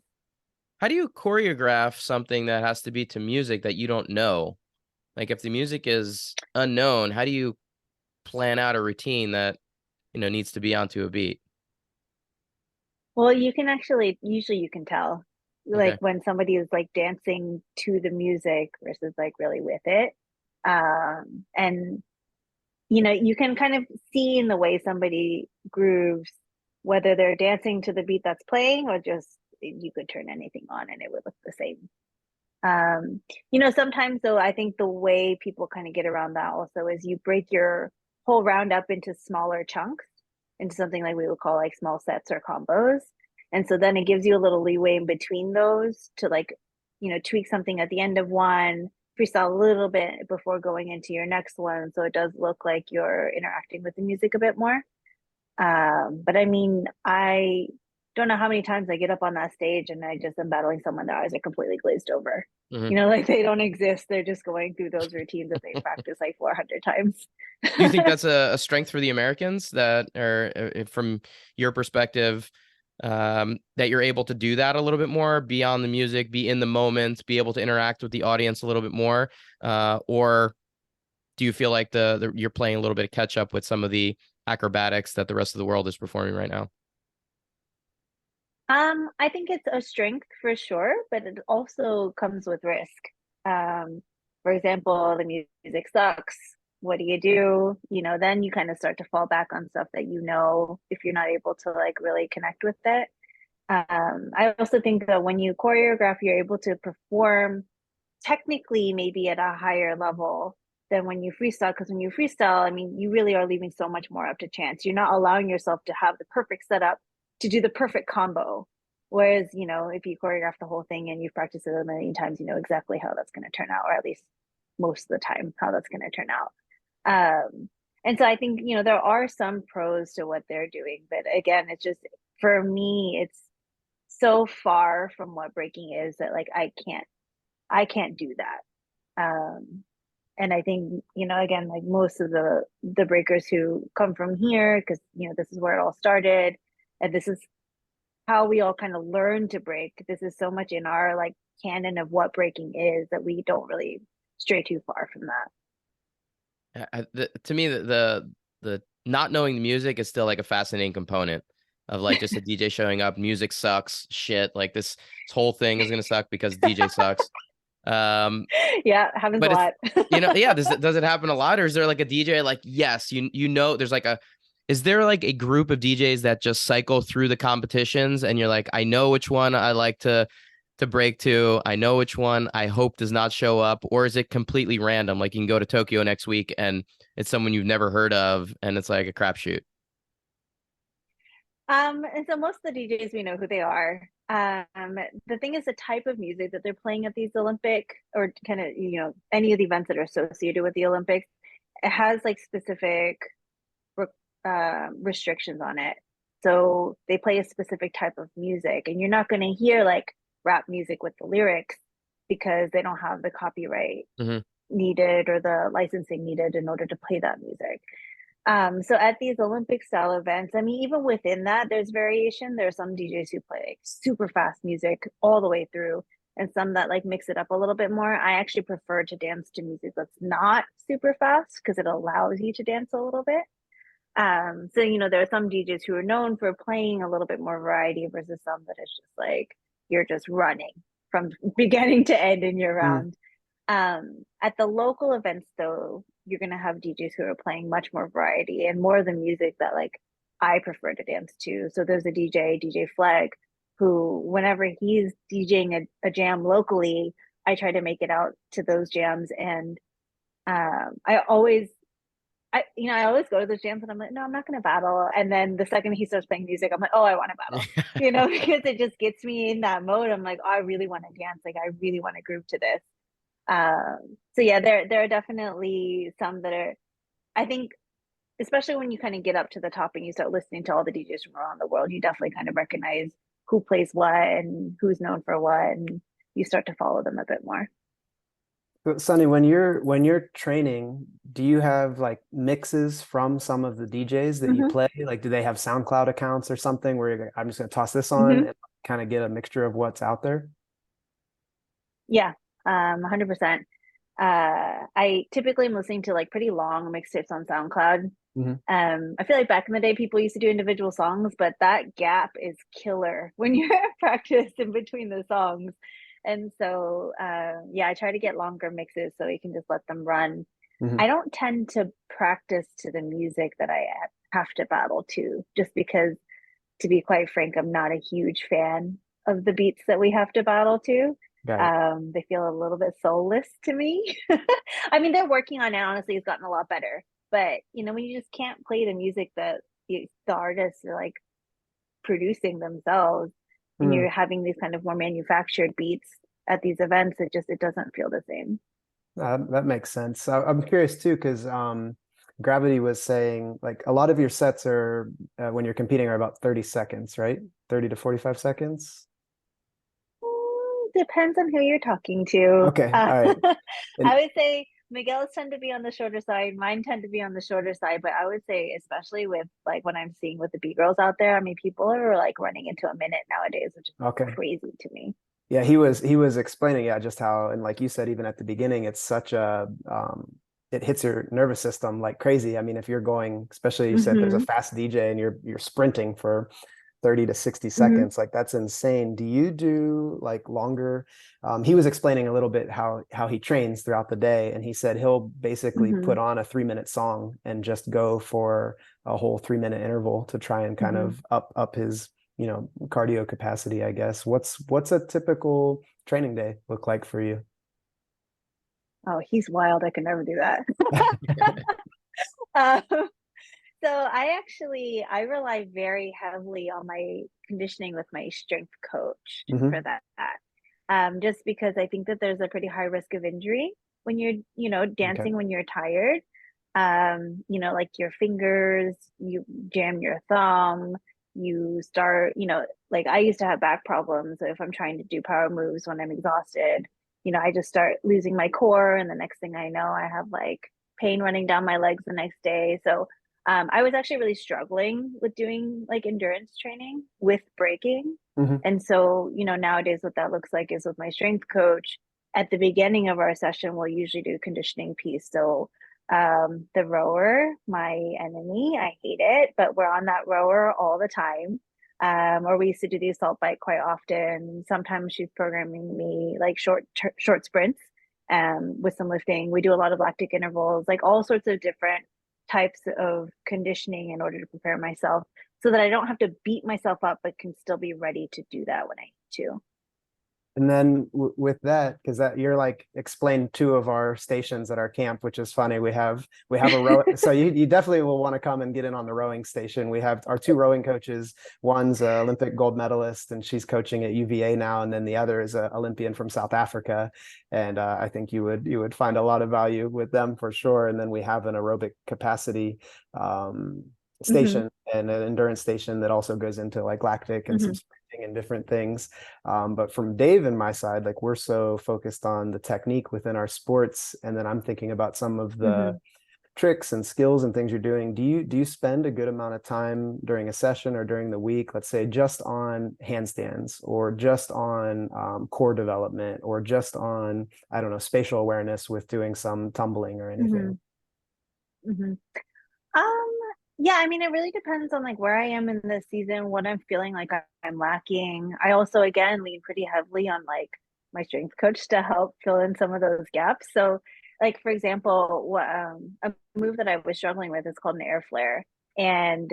How do you choreograph something that has to be to music that you don't know? Like if the music is unknown, how do you plan out a routine that, needs to be onto a beat? Well, you can usually you can tell, like Okay. when somebody is like dancing to the music versus like really with it. And you can kind of see in the way somebody grooves, whether they're dancing to the beat that's playing or just you could turn anything on and it would look the same. Sometimes though, I think the way people kind of get around that also is you break your whole round up into smaller chunks, into something like we would call like small sets or combos. And so then it gives you a little leeway in between those to like, tweak something at the end of one, freestyle a little bit before going into your next one. So it does look like you're interacting with the music a bit more. But I mean, I don't know how many times I get up on that stage and I just am battling someone, their eyes are completely glazed over. Like they don't exist. They're just going through those routines that they practice like 400 times. Do you think that's a strength for the Americans, that, or from your perspective, that you're able to do that a little bit more, be on the music, be in the moment, be able to interact with the audience a little bit more? Or do you feel like you're playing a little bit of catch up with some of the acrobatics that the rest of the world is performing right now? I think it's a strength for sure, but it also comes with risk. For example, the music sucks. What do? Then you kind of start to fall back on stuff that if you're not able to like really connect with it. I also think that when you choreograph, you're able to perform technically maybe at a higher level than when you freestyle. Because when you freestyle, I mean, you really are leaving so much more up to chance. You're not allowing yourself to have the perfect setup to do the perfect combo. Whereas, if you choreograph the whole thing and you've practiced it a million times, you know exactly how that's going to turn out, or at least most of the time, how that's going to turn out. And so I think, there are some pros to what they're doing, but again, it's just, for me, it's so far from what breaking is that like, I can't do that. And I think, again, like most of the breakers who come from here, because, this is where it all started, and this is how we all kind of learn to break. This is so much in our like canon of what breaking is that we don't really stray too far from that. To me, the not knowing the music is still like a fascinating component of like just a DJ showing up. Music sucks, shit. Like this whole thing is gonna suck because DJ sucks. Yeah, it happens a But lot. yeah. Does it happen a lot, or is there like a DJ like, yes, there's like is there like a group of DJs that just cycle through the competitions and you're like, I know which one I like to break to, I know which one I hope does not show up? Or is it completely random? Like you can go to Tokyo next week and it's someone you've never heard of and it's like a crapshoot. And so most of the DJs, we know who they are. The thing is, the type of music that they're playing at these Olympic, or kind of, any of the events that are associated with the Olympics, it has like specific restrictions on it. So they play a specific type of music, and you're not going to hear like rap music with the lyrics because they don't have the copyright needed or the licensing needed in order to play that music. So at these Olympic style events, I mean, even within that, there's variation. There are some DJs who play like super fast music all the way through, and some that like mix it up a little bit more. I actually prefer to dance to music that's not super fast because it allows you to dance a little bit. So there are some DJs who are known for playing a little bit more variety versus some that it's just like you're just running from beginning to end in your round. At the local events though, you're going to have DJs who are playing much more variety and more of the music that like I prefer to dance to. So there's DJ Flag, who whenever he's DJing a jam locally, I try to make it out to those jams. And I always I always go to those jams and I'm like, no, I'm not going to battle. And then the second he starts playing music, I'm like, oh, I want to battle, because it just gets me in that mode. I'm like, oh, I really want to dance. Like, I really want to groove to this. So yeah, there are definitely some that are, I think, especially when you kind of get up to the top and you start listening to all the DJs from around the world, you definitely kind of recognize who plays what and who's known for what, and you start to follow them a bit more. So, Sunny, when you're training, do you have like mixes from some of the DJs that you Mm-hmm. play? Like, do they have SoundCloud accounts or something where you're like, I'm just going to toss this on Mm-hmm. and kind of get a mixture of what's out there? Yeah, 100%. I typically am listening to like pretty long mixtapes on SoundCloud. Hmm. I feel like back in the day, people used to do individual songs, but that gap is killer when you're at practice in between the songs. And so, yeah, I try to get longer mixes so you can just let them run. Hmm. I don't tend to practice to the music that I have to battle to, just because, to be quite frank, I'm not a huge fan of the beats that we have to battle to. Got it. They feel a little bit soulless to me. I mean, they're working on it. Honestly, it's gotten a lot better. But when you just can't play the music that the artists are like producing themselves, and Mm. you're having these kind of more manufactured beats at these events, it doesn't feel the same. That makes sense. I'm curious too, because Gravity was saying like a lot of your sets are when you're competing are about 30 seconds, right? 30 to 45 seconds. Depends on who you're talking to. Okay, all right. I And would say Miguel's tend to be on the shorter side. Mine tend to be on the shorter side, but I would say, especially with like what I'm seeing with the B girls out there, I mean, people are like running into a minute nowadays, which is okay. crazy to me. Yeah, he was explaining, yeah, just how, and like you said, even at the beginning, it's such a it hits your nervous system like crazy. I mean, if you're going, especially you said there's a Mm-hmm. fast DJ and you're sprinting for 30 to 60 Mm-hmm. seconds, like that's insane. Do you do like longer? He was explaining a little bit how he trains throughout the day, and he said he'll basically Mm-hmm. put on a 3-minute song and just go for a whole 3-minute interval to try and kind Mm-hmm. of up his cardio capacity, I guess. What's a typical training day look like for you? Oh, he's wild. I could never do that. Um, so I rely very heavily on my conditioning with my strength coach for Hmm. that. Just because I think that there's a pretty high risk of injury when you're, Okay. dancing when you're tired. Like your fingers, you jam your thumb, you start, like I used to have back problems. So if I'm trying to do power moves when I'm exhausted, I just start losing my core. And the next thing I know, I have like pain running down my legs the next day. So I was actually really struggling with doing like endurance training with breaking. Hmm. And so, nowadays what that looks like is with my strength coach at the beginning of our session, we'll usually do a conditioning piece. So, the rower, my enemy, I hate it, but we're on that rower all the time. Or we used to do the assault bike quite often. Sometimes she's programming me like short sprints, with some lifting. We do a lot of lactic intervals, like all sorts of different types of conditioning in order to prepare myself so that I don't have to beat myself up, but can still be ready to do that when I need to. And then with that, because that you're like explained two of our stations at our camp, which is funny. We have a row, so you definitely will want to come and get in on the rowing station. We have our two rowing coaches. One's an Olympic gold medalist, and she's coaching at UVA now, and then the other is an Olympian from South Africa. And I think you would find a lot of value with them for sure. And then we have an aerobic capacity Mm-hmm. station and an endurance station that also goes into like lactic and some Mm-hmm. sprinting and different things. But from Dave and my side, like we're so focused on the technique within our sports, and then I'm thinking about some of the Mm-hmm. tricks and skills and things you're doing. Do you spend a good amount of time during a session or during the week, let's say, just on handstands or just on core development or just on, I don't know, spatial awareness with doing some tumbling or Mm-hmm. anything? Mm-hmm. Um, yeah, I mean, it really depends on like where I am in the season, what I'm feeling like I'm lacking. I also, again, lean pretty heavily on like my strength coach to help fill in some of those gaps. So, like for example, a move that I was struggling with is called an air flare, and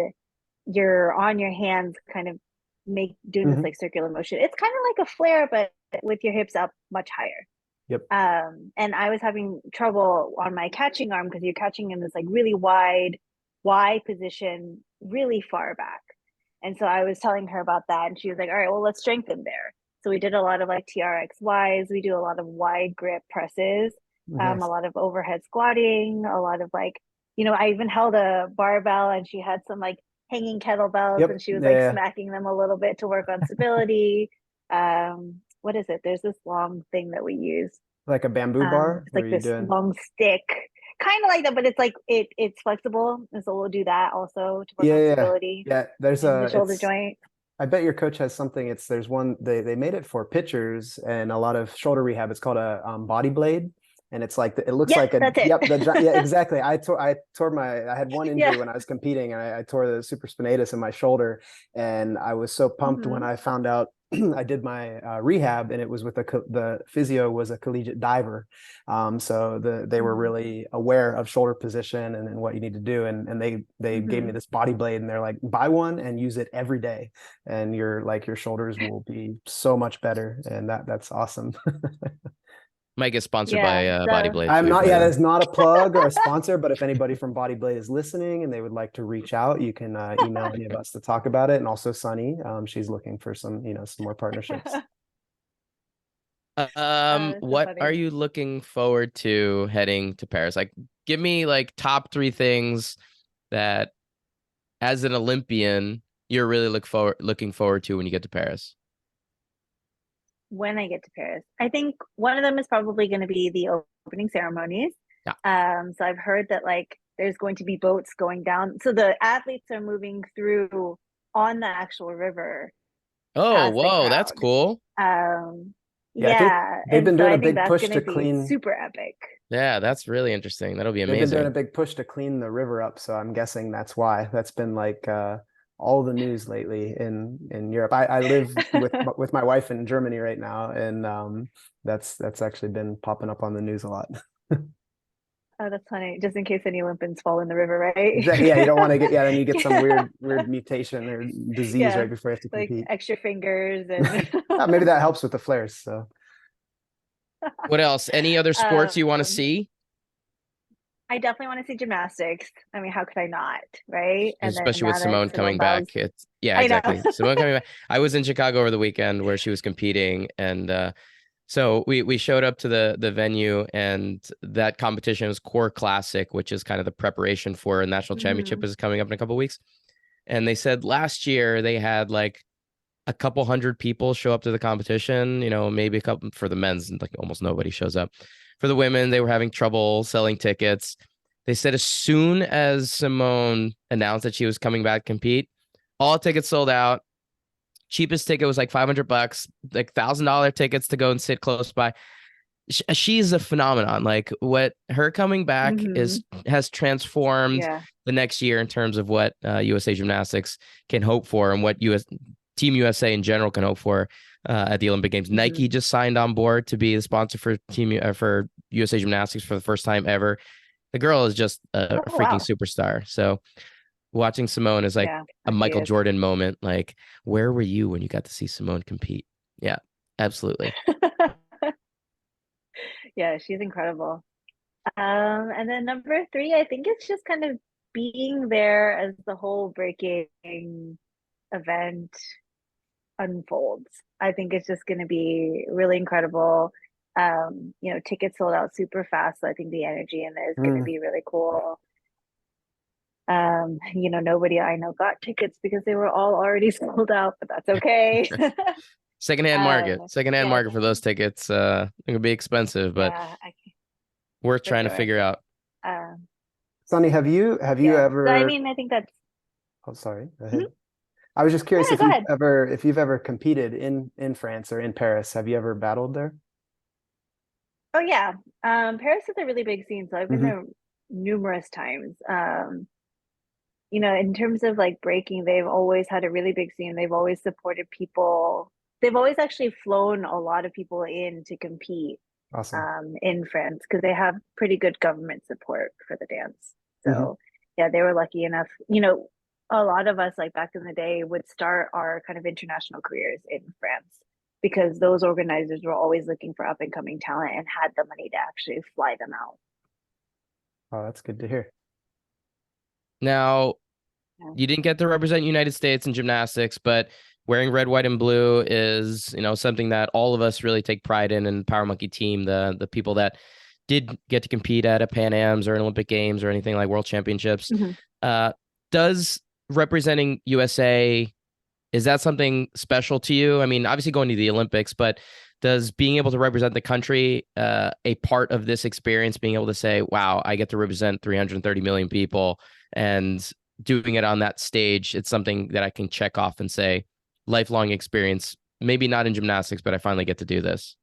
you're on your hands, kind of make doing this Hmm. like circular motion. It's kind of like a flare, but with your hips up much higher. Yep. And I was having trouble on my catching arm because you're catching in this like really wide position, really far back. And so I was telling her about that, and she was like, all right, well, let's strengthen there. So we did a lot of like TRXYs. We do a lot of wide grip presses, a Nice. lot of overhead squatting, a lot of like, I even held a barbell and she had some like hanging kettlebells and Yep. she was like Yeah. smacking them a little bit to work on stability. What is it? There's this long thing that we use. Like a bamboo bar? It's What are like you this doing? long stick, kind of like that, but it's like it's flexible, and so we'll do that also to work Yeah, on yeah, stability yeah. There's in the a, shoulder it's, joint. I bet your coach has something. There's one, they made it for pitchers and a lot of shoulder rehab. It's called a body blade. And it's like, it looks Yep, like a, that's it. yep, yeah, exactly. I had one injury Yeah. when I was competing and I tore the supraspinatus in my shoulder. And I was so pumped when I found out I did my rehab, and it was with the physio was a collegiate diver. So they were really aware of shoulder position and what you need to do. And they gave me this body blade, and they're like, buy one and use it every day. And your shoulders will be so much better. And that's awesome. Might get sponsored Yeah. by Body So Blade I'm too, not, by yeah, the way. there's not a plug or a sponsor, but if anybody from Body Blade is listening and they would like to reach out, you can email any of us to talk about it. And also Sunny, she's looking for some more partnerships. that's so What are funny. you looking forward to heading to Paris? Like, give me like top 3 things that, as an Olympian, you're really looking forward to when you get to Paris. When I get to Paris, I think one of them is probably going to be the opening ceremonies. Yeah. So I've heard that like there's going to be boats going down. So the athletes are moving through on the actual river Oh, past the whoa, that's crowd. cool. Yeah, I think Yeah. they've And been so doing I a think big that's push going to to be clean. super epic. Yeah, that's really interesting. That'll be They've been doing a amazing. big push to clean the river up, so I'm guessing that's why. That's been like all the news lately in Europe. I live with my wife in Germany right now, and that's actually been popping up on the news a lot. Oh, that's funny. Just in case any Olympians fall in the river, right? Exactly. Yeah, you don't want to get, yeah, then you get some weird mutation or disease Yeah, right before you have to like compete. extra fingers and Maybe that helps with the flares. So What else? Any other sports you want to um, see? I definitely want to see gymnastics. I mean, how could I not, right? And then Especially with now that Simone Simone coming Biles, back. Yeah, I know. exactly. Simone coming back. I was in Chicago over the weekend where she was competing, and so we showed up to the venue, and that competition was Core Classic, which is kind of the preparation for a national championship, is coming up in a couple of weeks. And they said last year they had like a couple hundred people show up to the competition, maybe a couple for the men's, and like almost nobody shows up. For the women, they were having trouble selling tickets. They said as soon as Simone announced that she was coming back to compete, all tickets sold out. Cheapest ticket was like $500, like $1,000 tickets to go and sit close by. She's a phenomenon. Like, what her coming back has transformed Yeah. the next year in terms of what USA Gymnastics can hope for, and what Team USA in general can hope for at the Olympic Games. Nike just signed on board to be the sponsor for for USA Gymnastics for the first time ever. The girl is just a freaking superstar. So watching Simone is like a Michael Jordan moment. Like, where were you when you got to see Simone compete? Yeah, absolutely. Yeah, she's incredible. And then number 3, I think it's just kind of being there as the whole breaking event unfolds. I think it's just going to be really incredible. Tickets sold out super fast, so I think the energy in there is going to be really cool. Nobody I know got tickets because they were all already sold out, but that's okay. Secondhand market for those tickets. It could be expensive, but worth trying to figure out. Sunny, have you ever? So, I mean, I think that's. Oh, sorry. Go ahead. I was just curious if you've ever competed in France or in Paris. Have you ever battled there? Oh yeah, Paris is a really big scene, so I've been there numerous times. In terms of like breaking, they've always had a really big scene. They've always supported people. They've always actually flown a lot of people in to compete. Awesome. In France, because they have pretty good government support for the dance. So yeah, they were lucky enough. A lot of us, like back in the day, would start our kind of international careers in France. because those organizers were always looking for up and coming talent and had the money to actually fly them out. Oh, that's good to hear. Now, Yeah. you didn't get to represent United States in gymnastics, but wearing red, white, and blue is, something that all of us really take pride in Power Monkey team, the people that did get to compete at a Pan Am's or an Olympic Games or anything like World Championships. Does representing USA, is that something special to you? I mean, obviously going to the Olympics, but does being able to represent the country a part of this experience, being able to say, wow, I get to represent 330 million people and doing it on that stage, it's something that I can check off and say, lifelong experience, maybe not in gymnastics, but I finally get to do this.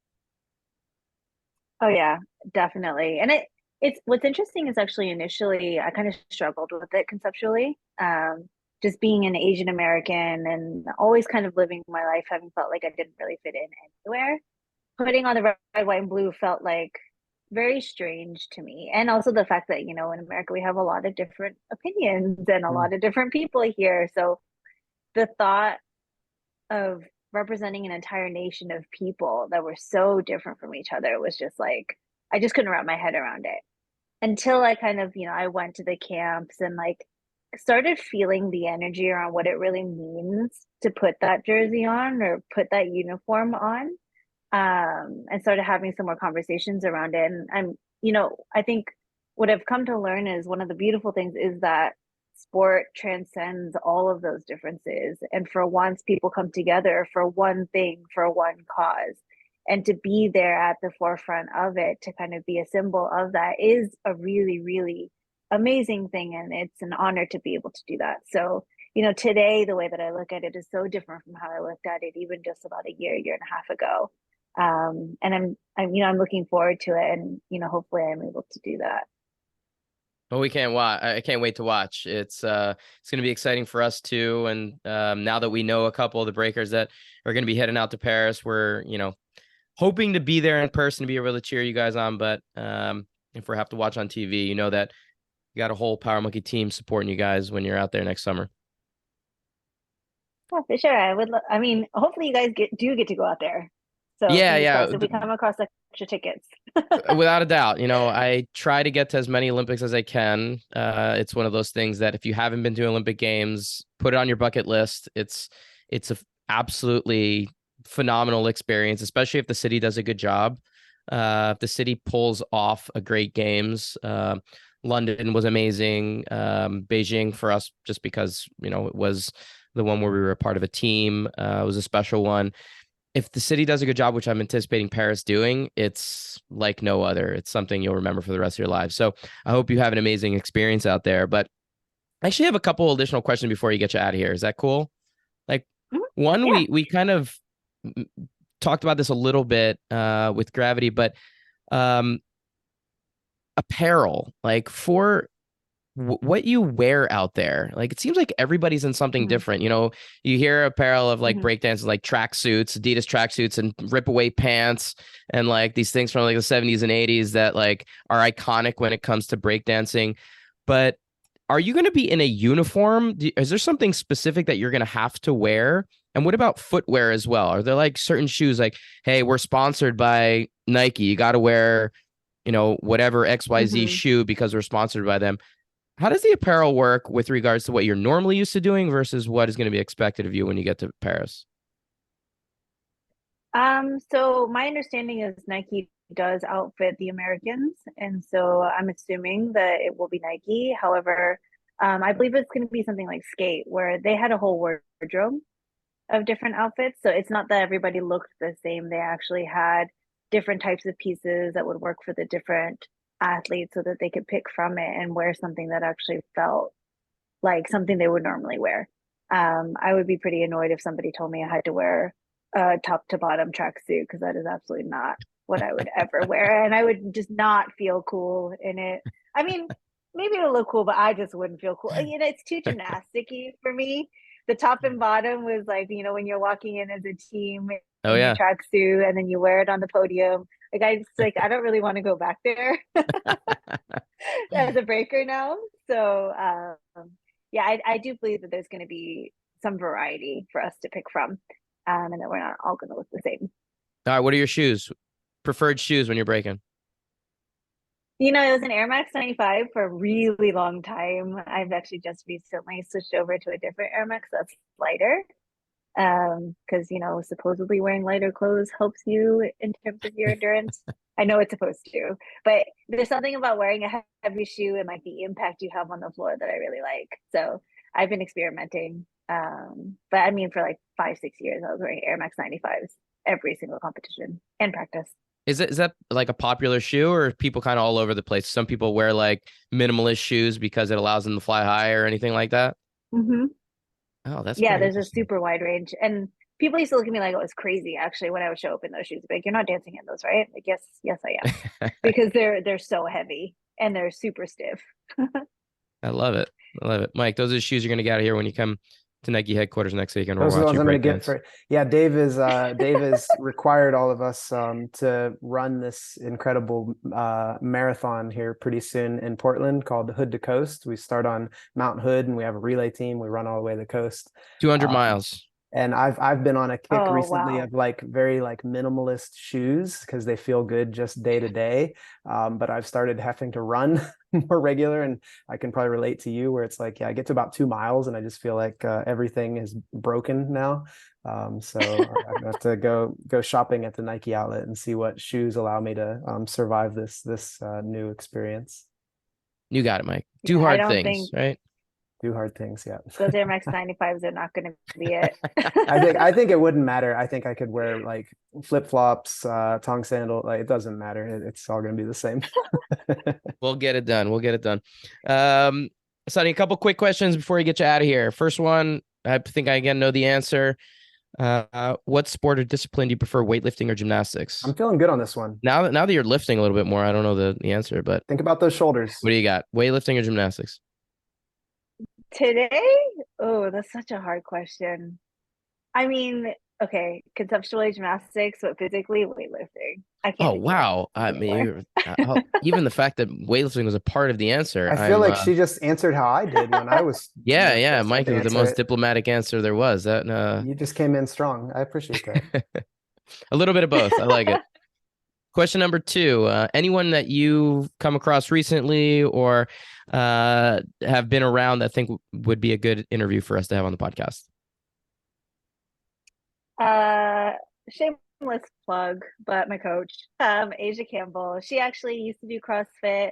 Oh yeah, definitely. And it's what's interesting is actually initially I kind of struggled with it conceptually. Just being an Asian American and always kind of living my life having felt like I didn't really fit in anywhere. Putting on the red, white, and blue felt like very strange to me. And also the fact that, in America we have a lot of different opinions and a lot of different people here. So the thought of representing an entire nation of people that were so different from each other was just like, I just couldn't wrap my head around it until I kind of, I went to the camps and like started feeling the energy around what it really means to put that jersey on or put that uniform on. And started having some more conversations around it. And I think what I've come to learn is one of the beautiful things is that sport transcends all of those differences. And for once, people come together for one thing, for one cause. And to be there at the forefront of it, to kind of be a symbol of that is a really, really amazing thing. And it's an honor to be able to do that. So, today, the way that I look at it is so different from how I looked at it even just about a year and a half ago. And I'm looking forward to it, and hopefully I'm able to do that. Well, we can't watch. I can't wait to watch. It's going to be exciting for us too. And now that we know a couple of the breakers that are going to be heading out to Paris, we're hoping to be there in person to be able to cheer you guys on. But if we have to watch on TV, you know that you got a whole Power Monkey team supporting you guys when you're out there next summer. Yeah, for sure. I would. Hopefully you guys do get to go out there. So fingers crossed if we come across extra tickets. Without a doubt, I try to get to as many Olympics as I can. It's one of those things that if you haven't been to Olympic Games, put it on your bucket list. It's a absolutely phenomenal experience, especially if the city does a good job. If the city pulls off a great games, London was amazing. Beijing for us, just because, it was the one where we were a part of a team. It was a special one. If the city does a good job, which I'm anticipating Paris doing, it's like no other. It's something you'll remember for the rest of your lives. So I hope you have an amazing experience out there. But I actually have a couple additional questions before you get you out of here. Is that cool? Like, one, yeah. we kind of talked about this a little bit with Gravity, but apparel, like for what you wear out there, like it seems like everybody's in something different. You hear apparel of like breakdancers, like tracksuits, Adidas tracksuits, and rip away pants, and like these things from like the 70s and 80s that like are iconic when it comes to breakdancing. But are you going to be in a uniform? Is there something specific that you're going to have to wear? And what about footwear as well? Are there like certain shoes like, hey, we're sponsored by Nike, you got to wear, whatever XYZ shoe because we're sponsored by them? How does the apparel work with regards to what you're normally used to doing versus what is going to be expected of you when you get to Paris? So my understanding is Nike does outfit the Americans, and so I'm assuming that it will be Nike. However, I believe it's going to be something like skate, where they had a whole wardrobe of different outfits. So it's not that everybody looked the same. They actually had different types of pieces that would work for the different athletes so that they could pick from it and wear something that actually felt like something they would normally wear. I would be pretty annoyed if somebody told me I had to wear a top to bottom tracksuit, because that is absolutely not what I would ever wear. And I would just not feel cool in it. I mean, maybe it'll look cool, but I just wouldn't feel cool. It's too gymnasticy for me. The top and bottom was like, when you're walking in as a team in your tracksuit and then you wear it on the podium. I don't really want to go back there as a breaker now. So yeah, I do believe that there's going to be some variety for us to pick from. and then we're not all going to look the same. All right, what are your shoes? Preferred shoes when you're breaking? You know, it was an Air Max 95 for a really long time. I've actually just recently switched over to a different Air Max that's lighter. Because you know, supposedly wearing lighter clothes helps you in terms of your endurance. I know it's supposed to, but there's something about wearing a heavy shoe and like the impact you have on the floor that I really like. So I've been experimenting. But I mean, for like 5, 6 years, I was wearing Air Max 95s every single competition and practice. Is that like a popular shoe, or are people kind of all over the place? Some people wear like minimalist shoes because it allows them to fly high or anything like that. Mm-hmm. Oh, that's Yeah, pretty there's a interesting. super wide range. And people used to look at me like I was crazy actually when I would show up in those shoes. Like, you're not dancing in those, right? Like, yes, yes, I am. Because they're so heavy and they're super stiff. I love it. I love it. Mike, those are the shoes you're going to get out of here when you come to Nike headquarters next weekend. We're Those are the ones watching I'm going to get breakdance. for. Yeah, Dave is required all of us to run this incredible marathon here pretty soon in Portland called Hood to Coast. We start on Mount Hood and we have a relay team. We run all the way to the coast. 200 miles. And I've been on a kick Oh, recently wow. of like very like minimalist shoes because they feel good just day to day. But I've started having to run more regular, and I can probably relate to you where it's like, yeah, I get to about 2 miles and I just feel like everything is broken now. So I have to go shopping at the Nike outlet and see what shoes allow me to survive this new experience. You got it, Mike. Do Yeah, I hard don't things, think right? Do hard things, yeah. those Air Max 95s are not going to be it. I think it wouldn't matter. I think I could wear like flip flops, tongue sandal. Like it doesn't matter. It's all going to be the same. We'll get it done. We'll get it done. Sonny, a couple quick questions before we get you out of here. First one, I think I again know the answer. What sport or discipline do you prefer, weightlifting or gymnastics? I'm feeling good on this one. Now that you're lifting a little bit more, I don't know the answer, but Think about those shoulders. what do you got? Weightlifting or gymnastics? Today? Oh, that's such a hard question. I mean, okay, conceptually gymnastics, but physically weightlifting. I Oh, can't do wow. gymnastics I anymore. mean, even the fact that weightlifting was a part of the answer, I feel like she just answered how I did when I was the yeah, first one Mike, to it was the answer most it. diplomatic answer there was. That You just came in strong. I appreciate that. a little bit of both. I like it. Question number 2, anyone that you've come across recently or have been around that think would be a good interview for us to have on the podcast? Uh, Shameless plug, but my coach, Asia Campbell, she actually used to do CrossFit.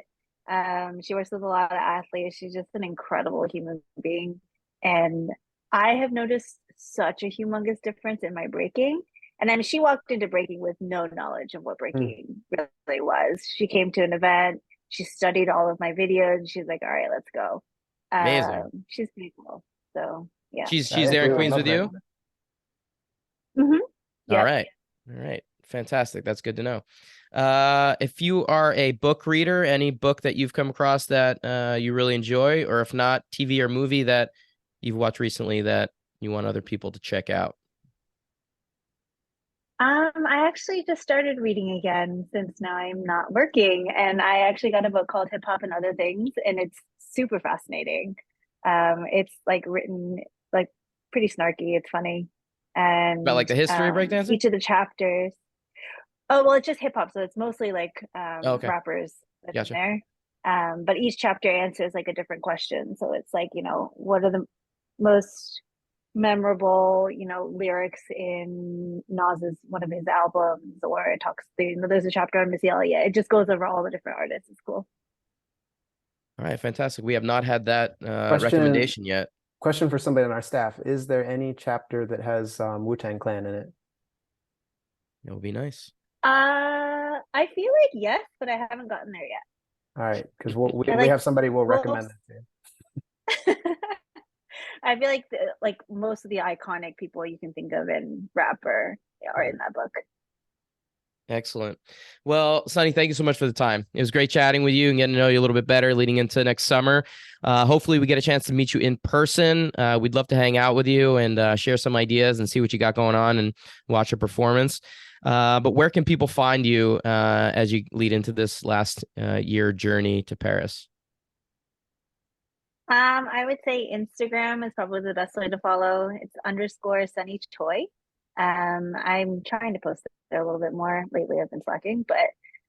She works with a lot of athletes. She's just an incredible human being. And I have noticed such a humongous difference in my breaking. And then she walked into breaking with no knowledge of what Hmm. breaking really was. She came to an event, she studied all of my videos, and she's like, all right, let's go. Amazing. She's pretty cool. So yeah. She's there in I Queens love with that. you? Mm-hmm. All Yep. right. All right. Fantastic. That's good to know. If you are a book reader, any book that you've come across that you really enjoy, or if not, TV or movie that you've watched recently that you want other people to check out? I actually just started reading again since now I'm not working, and I actually got a book called Hip Hop and Other Things, and it's super fascinating. It's like written like pretty snarky. It's funny, About like and the history of breakdancing? each of the chapters. Oh well, it's just hip hop, so it's mostly like Oh, okay. rappers that's in Gotcha. there. But each chapter answers like a different question. So it's like, what are the most memorable, lyrics in Nas's one of his albums, or it talks. There's a chapter on Missy Elliott. It just goes over all the different artists. It's cool. All right. Fantastic. We have not had that Question recommendation yet. question for somebody on our staff. Is there any chapter that has Wu-Tang Clan in it? It would be nice. I feel like yes, but I haven't gotten there yet. All right, because I we like have somebody we'll recommend most. that to. I feel like like most of the iconic people you can think of in rapper are in that book. Excellent. Well, Sunny, thank you so much for the time. It was great chatting with you and getting to know you a little bit better leading into next summer. Hopefully we get a chance to meet you in person. We'd love to hang out with you and share some ideas and see what you got going on and watch your performance. But where can people find you as you lead into this last year journey to Paris? I would say Instagram is probably the best way to follow. It's _Sunny Choi. I'm trying to post there a little bit more lately. I've been slacking, but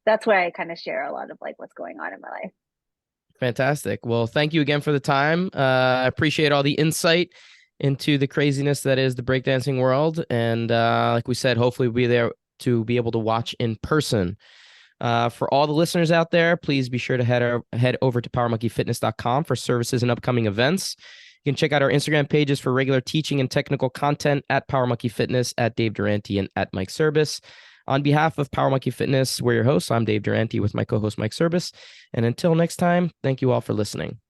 that's where I kind of share a lot of like what's going on in my life. Fantastic. Well, thank you again for the time. I appreciate all the insight into the craziness that is the breakdancing world. And like we said, hopefully we'll be there to be able to watch in person. For all the listeners out there, please be sure to head over to powermonkeyfitness.com for services and upcoming events. You can check out our Instagram pages for regular teaching and technical content at Power Monkey Fitness, at Dave Durante, and at Mike Service. On behalf of Power Monkey Fitness, we're your hosts. I'm Dave Durante with my co-host Mike Service. And until next time, thank you all for listening.